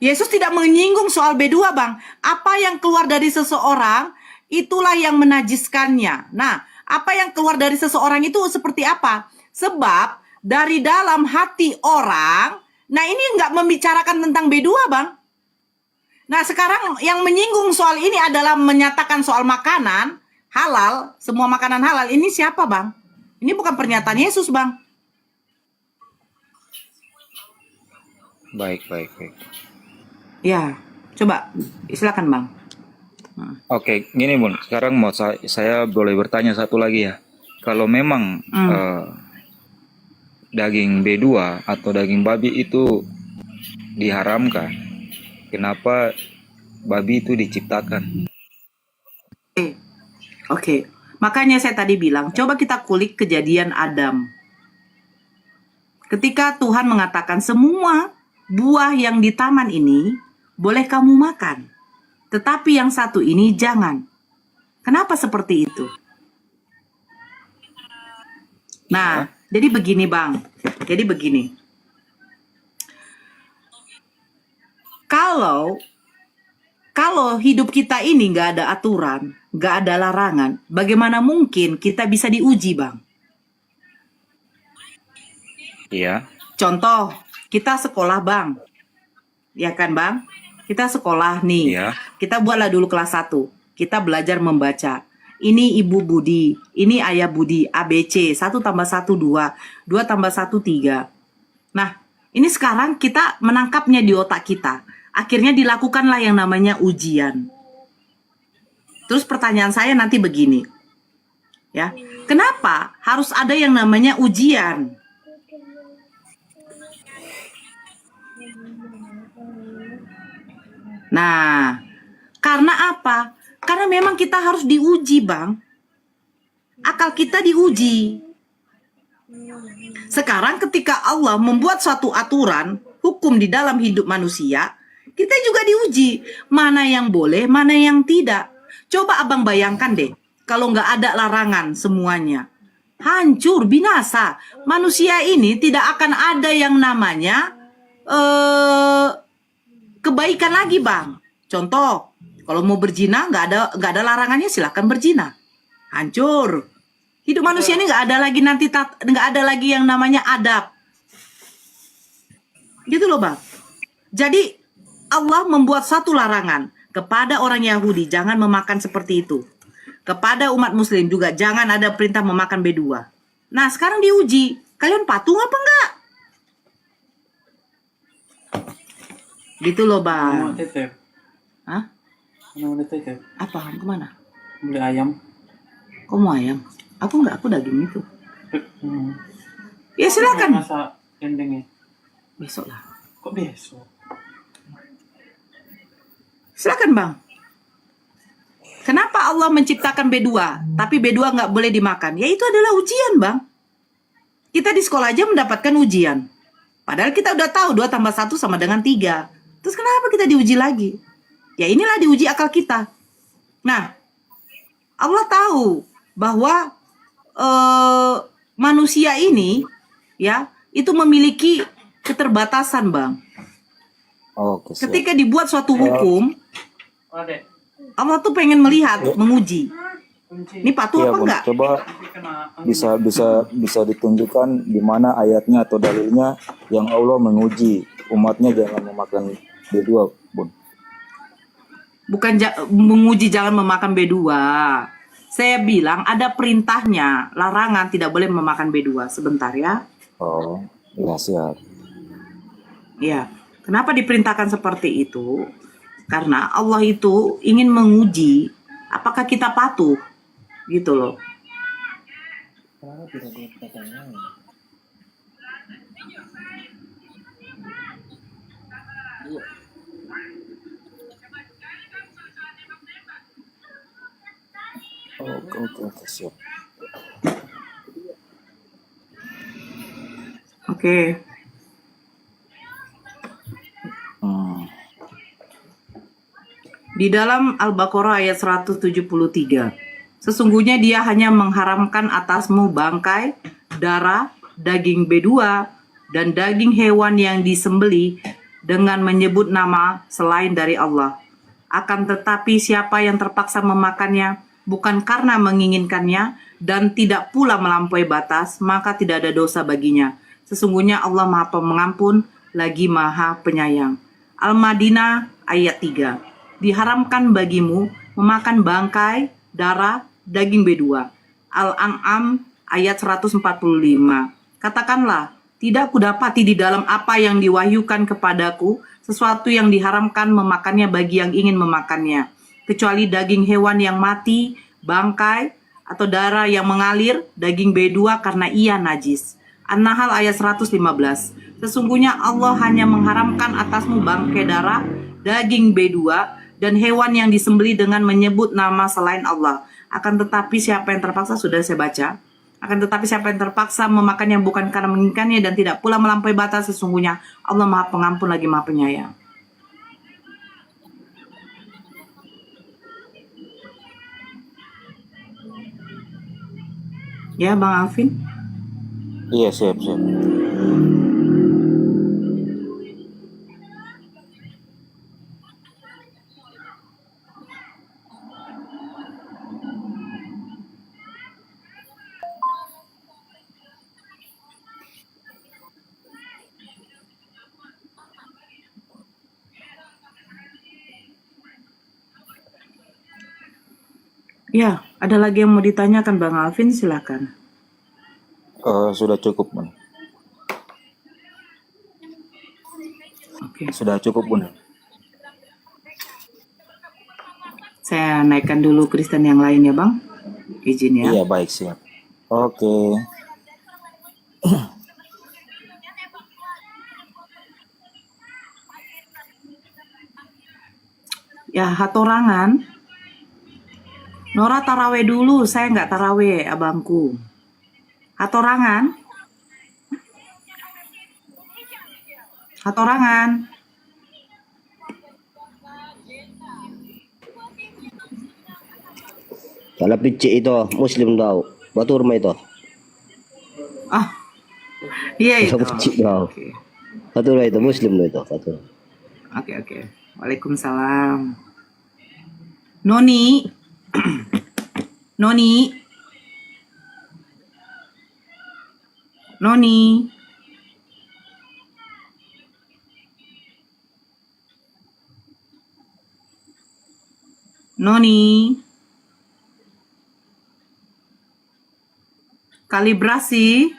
Yesus tidak menyinggung soal B2 bang. Apa yang keluar dari seseorang, itulah yang menajiskannya. Nah, apa yang keluar dari seseorang itu seperti apa? Sebab dari dalam hati orang, nah ini nggak membicarakan tentang B2 bang. Nah sekarang yang menyinggung soal ini adalah menyatakan soal makanan halal, semua makanan halal. Ini siapa bang? Ini bukan pernyataan Yesus bang. Baik. Ya, coba silakan bang. Oke, gini Bun. Sekarang mau saya boleh bertanya satu lagi ya. Kalau memang daging B2 atau daging babi itu diharamkan, kenapa babi itu diciptakan? Oke. Makanya saya tadi bilang, coba kita kulik kejadian Adam. Ketika Tuhan mengatakan semua buah yang di taman ini boleh kamu makan, tetapi yang satu ini jangan. Kenapa seperti itu? Nah, jadi begini bang. Jadi begini. Kalau hidup kita ini nggak ada aturan, nggak ada larangan, bagaimana mungkin kita bisa diuji bang? Iya. Contoh, kita sekolah bang. Ya kan bang? Kita sekolah nih. Iya. Kita buatlah dulu kelas 1. Kita belajar membaca. Ini Ibu Budi, ini Ayah Budi, ABC, 1 tambah 1, 2, 2 tambah 1, 3. Nah, ini sekarang kita menangkapnya di otak kita. Akhirnya dilakukanlah yang namanya ujian. Terus pertanyaan saya nanti begini. Ya, kenapa harus ada yang namanya ujian? Nah, karena apa? Karena memang kita harus diuji, Bang. Akal kita diuji. Sekarang ketika Allah membuat suatu aturan, hukum di dalam hidup manusia, kita juga diuji. Mana yang boleh, mana yang tidak. Coba abang bayangkan deh, kalau nggak ada larangan semuanya. Hancur, binasa. Manusia ini tidak akan ada yang namanya kebaikan lagi, Bang. Contoh, kalau mau berzina nggak ada larangannya, silahkan berzina. Hancur. Hidup manusia ini nggak ada lagi nggak ada lagi yang namanya adab. Gitu loh, Bang. Jadi Allah membuat satu larangan kepada orang Yahudi, jangan memakan seperti itu. Kepada umat Muslim juga jangan ada perintah memakan B2. Nah, sekarang diuji. Kalian patuh apa enggak? Gitu loh, Bang. Mau titip. Hah? Mau titip. Apa? Kemana? Beli ayam. Kok mau ayam? Aku enggak, aku daging itu. Ya silakan. Masa endingnya? Besok lah. Kok besok? Silakan Bang. Kenapa Allah menciptakan B2, tapi B2 nggak boleh dimakan? Ya itu adalah ujian Bang. Kita di sekolah aja mendapatkan ujian. Padahal kita udah tahu 2 tambah 1 sama dengan 3. Terus kenapa kita diuji lagi? Ya inilah diuji akal kita. Nah, Allah tahu bahwa manusia ini ya itu memiliki keterbatasan Bang. Oke, siap. Ketika dibuat suatu hukum, Adek, Allah tuh pengen melihat, menguji. Ini patuh Iya, apa Bun. enggak? Coba bisa ditunjukkan di mana ayatnya atau dalilnya yang Allah menguji umatnya jangan memakan B2, Bun. Bukan menguji jangan memakan B2. Saya bilang ada perintahnya, larangan tidak boleh memakan B2. Sebentar ya. Oh, iya siap. Ya, kenapa diperintahkan seperti itu? Karena Allah itu ingin menguji apakah kita patuh, gitu loh. Oke, siap. Oke. Di dalam Al-Baqarah ayat 173, sesungguhnya dia hanya mengharamkan atasmu bangkai, darah, daging B2, dan daging hewan yang disembelih dengan menyebut nama selain dari Allah. Akan tetapi siapa yang terpaksa memakannya, bukan karena menginginkannya, dan tidak pula melampaui batas, maka tidak ada dosa baginya. Sesungguhnya Allah Maha Pengampun, lagi Maha Penyayang. Al-Madinah ayat 3. Diharamkan bagimu memakan bangkai, darah, daging B2. Al-An'am ayat 145. Katakanlah, tidak kudapati di dalam apa yang diwahyukan kepadaku sesuatu yang diharamkan memakannya bagi yang ingin memakannya, kecuali daging hewan yang mati, bangkai, atau darah yang mengalir, daging B2 karena ia najis. An-Nahl ayat 115. Sesungguhnya Allah hanya mengharamkan atasmu bangkai darah, daging B2, dan hewan yang disembelih dengan menyebut nama selain Allah. Akan tetapi siapa yang terpaksa, sudah saya baca. Akan tetapi siapa yang terpaksa memakan yang bukan karena menginginkannya dan tidak pula melampaui batas, sesungguhnya Allah Maha Pengampun lagi Maha Penyayang. Ya Bang Alvin? Iya, siap. Ya, ada lagi yang mau ditanyakan Bang Alvin, silakan. Sudah cukup, Bun. Oke. Sudah cukup, Bun. Saya naikkan dulu Kristen yang lain ya Bang. Izin ya. Iya, baik, siap. Oke. Ya, hatorangan. Nora taraweh dulu, saya nggak taraweh, abangku. Hatorangan. Hatorangan. Kalau picik itu Muslim tahu, batu rumah itu. Ah, iya itu. Kalau picik tahu, Oke, batu rumah itu Muslim itu batu. oke. Waalaikumsalam. Noni. Noni. Noni. Noni. Kalibrasi.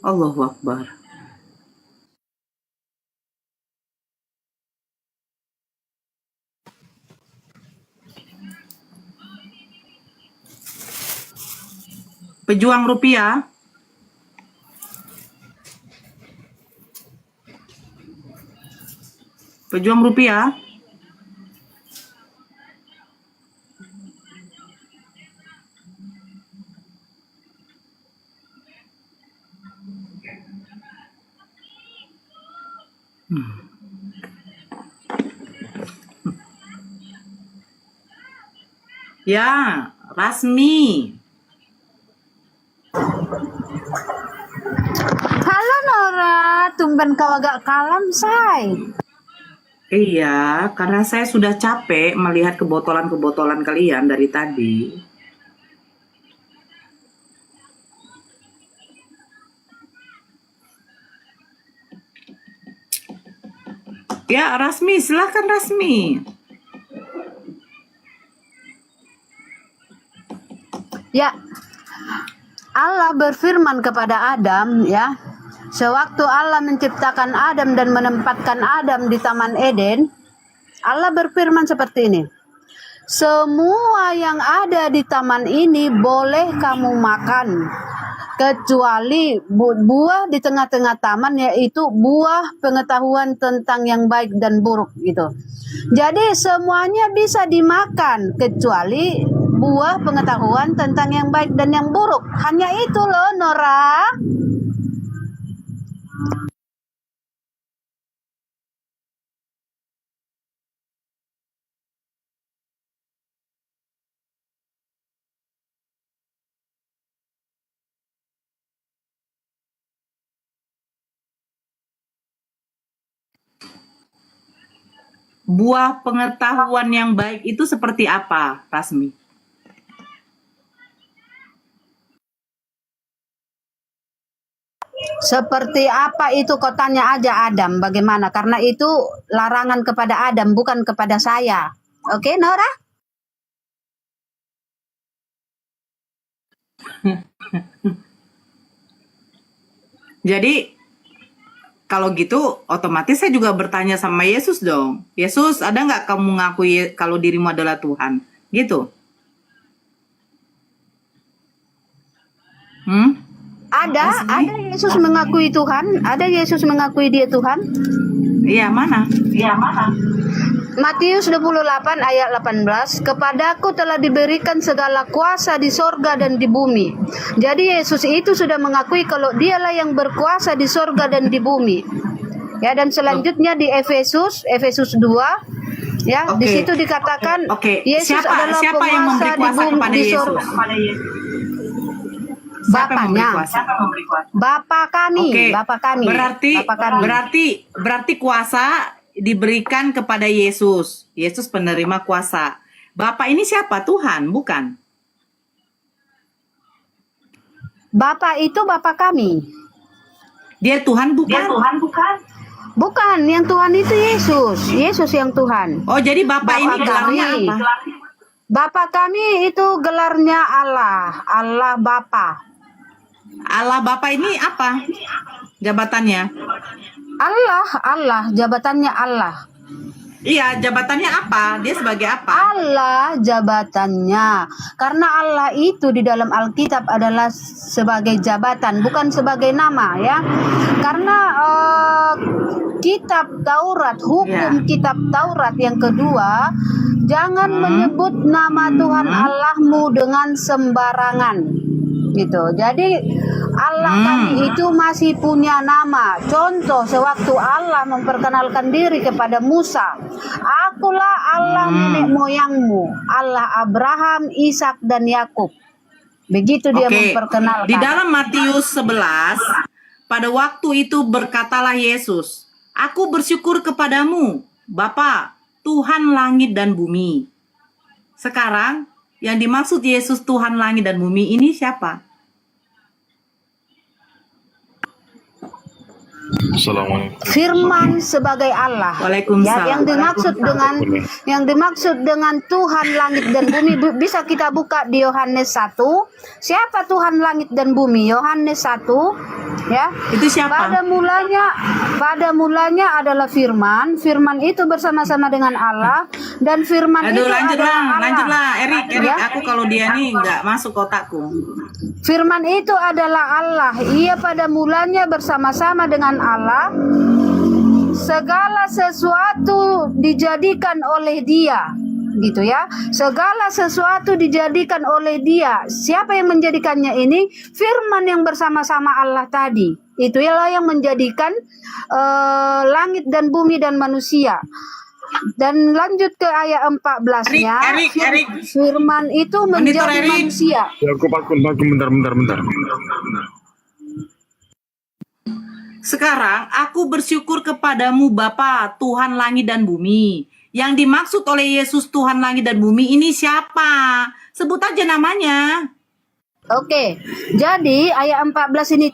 Allahu Akbar. Pejuang rupiah. Pejuang rupiah. Ya, Rasmi. Halo Nora, tumben kau agak kalem, say. Iya, karena saya sudah capek melihat kebotolan-kebotolan kalian dari tadi. Ya, Rasmi, silahkan Rasmi. Ya, Allah berfirman kepada Adam, ya. Sewaktu Allah menciptakan Adam dan menempatkan Adam di Taman Eden, Allah berfirman seperti ini. Semua yang ada di taman ini boleh kamu makan, kecuali buah di tengah-tengah taman, yaitu buah pengetahuan tentang yang baik dan buruk gitu. Jadi semuanya bisa dimakan kecuali buah pengetahuan tentang yang baik dan yang buruk. Hanya itu loh, Nora. Buah pengetahuan yang baik itu seperti apa, Rasmi? Seperti apa itu kau tanya aja Adam bagaimana, karena itu larangan kepada Adam bukan kepada saya. Oke, Nora? Jadi kalau gitu otomatis saya juga bertanya sama Yesus dong. Yesus, ada nggak kamu ngakui kalau dirimu adalah Tuhan? Gitu. Ada Rasmi? Yesus mengakui Tuhan, ada Yesus mengakui dia Tuhan. Iya, mana? Matius 28 ayat 18, kepadaku telah diberikan segala kuasa di sorga dan di bumi. Jadi Yesus itu sudah mengakui kalau dialah yang berkuasa di sorga dan di bumi. Ya, dan selanjutnya di Efesus 2, ya, di situ dikatakan Yesus adalah siapa yang memberi penguasa kuasa kepada di Yesus? sorga. Siapa yang memberi kuasa? Bapak kami, Oke. Bapak kami. Bapak kami. Berarti kuasa diberikan kepada Yesus. Yesus penerima kuasa. Bapak ini siapa? Tuhan, bukan? Bapak itu Bapak kami. Dia Tuhan, bukan? Bukan, yang Tuhan itu Yesus. Yesus yang Tuhan. Oh, jadi Bapak ini gelarnya kami. apa? Bapak kami itu gelarnya Allah, Allah Bapa. Allah Bapa ini apa? Jabatannya? Allah, jabatannya Allah. Iya, jabatannya apa? Dia sebagai apa? Allah jabatannya. Karena Allah itu di dalam Alkitab adalah sebagai jabatan, bukan sebagai nama, ya. Karena kitab Taurat, hukum kitab Taurat yang kedua, jangan menyebut nama Tuhan Allahmu dengan sembarangan. Gitu. Jadi Allah kami itu masih punya nama. Contoh, sewaktu Allah memperkenalkan diri kepada Musa, akulah Allah nenek moyangmu, Allah Abraham, Ishak dan Yakub. Begitu dia memperkenalkan. Di dalam Matius 11, pada waktu itu berkatalah Yesus, aku bersyukur kepadamu, Bapa, Tuhan langit dan bumi. Sekarang yang dimaksud Yesus Tuhan langit dan bumi ini siapa? Assalamualaikum. Firman sebagai Allah. Waalaikumsalam. Ya, yang dimaksud dengan Tuhan langit dan bumi bisa kita buka di Yohanes 1. Siapa Tuhan langit dan bumi? Yohanes 1, ya. Itu siapa? Pada mulanya adalah Firman. Firman itu bersama-sama dengan Allah, dan Firman Aduh, itu adalah Allah. lanjutlah, Erik, Ya. aku kalau dia nih nggak masuk otakku. Firman itu adalah Allah. Ia pada mulanya bersama-sama dengan Allah. Segala sesuatu dijadikan oleh Dia. Gitu ya. Segala sesuatu dijadikan oleh Dia. Siapa yang menjadikannya ini? Firman yang bersama-sama Allah tadi. Itu ialah yang menjadikan langit dan bumi dan manusia. Dan lanjut ke ayat 14-nya. Erik. Firman itu Monitor, menjadi Erik. manusia. Ya, aku bentar. Sekarang aku bersyukur kepadamu Bapa, Tuhan langit dan bumi. Yang dimaksud oleh Yesus Tuhan langit dan bumi ini siapa? Sebut aja namanya. Oke, jadi ayat 14 ini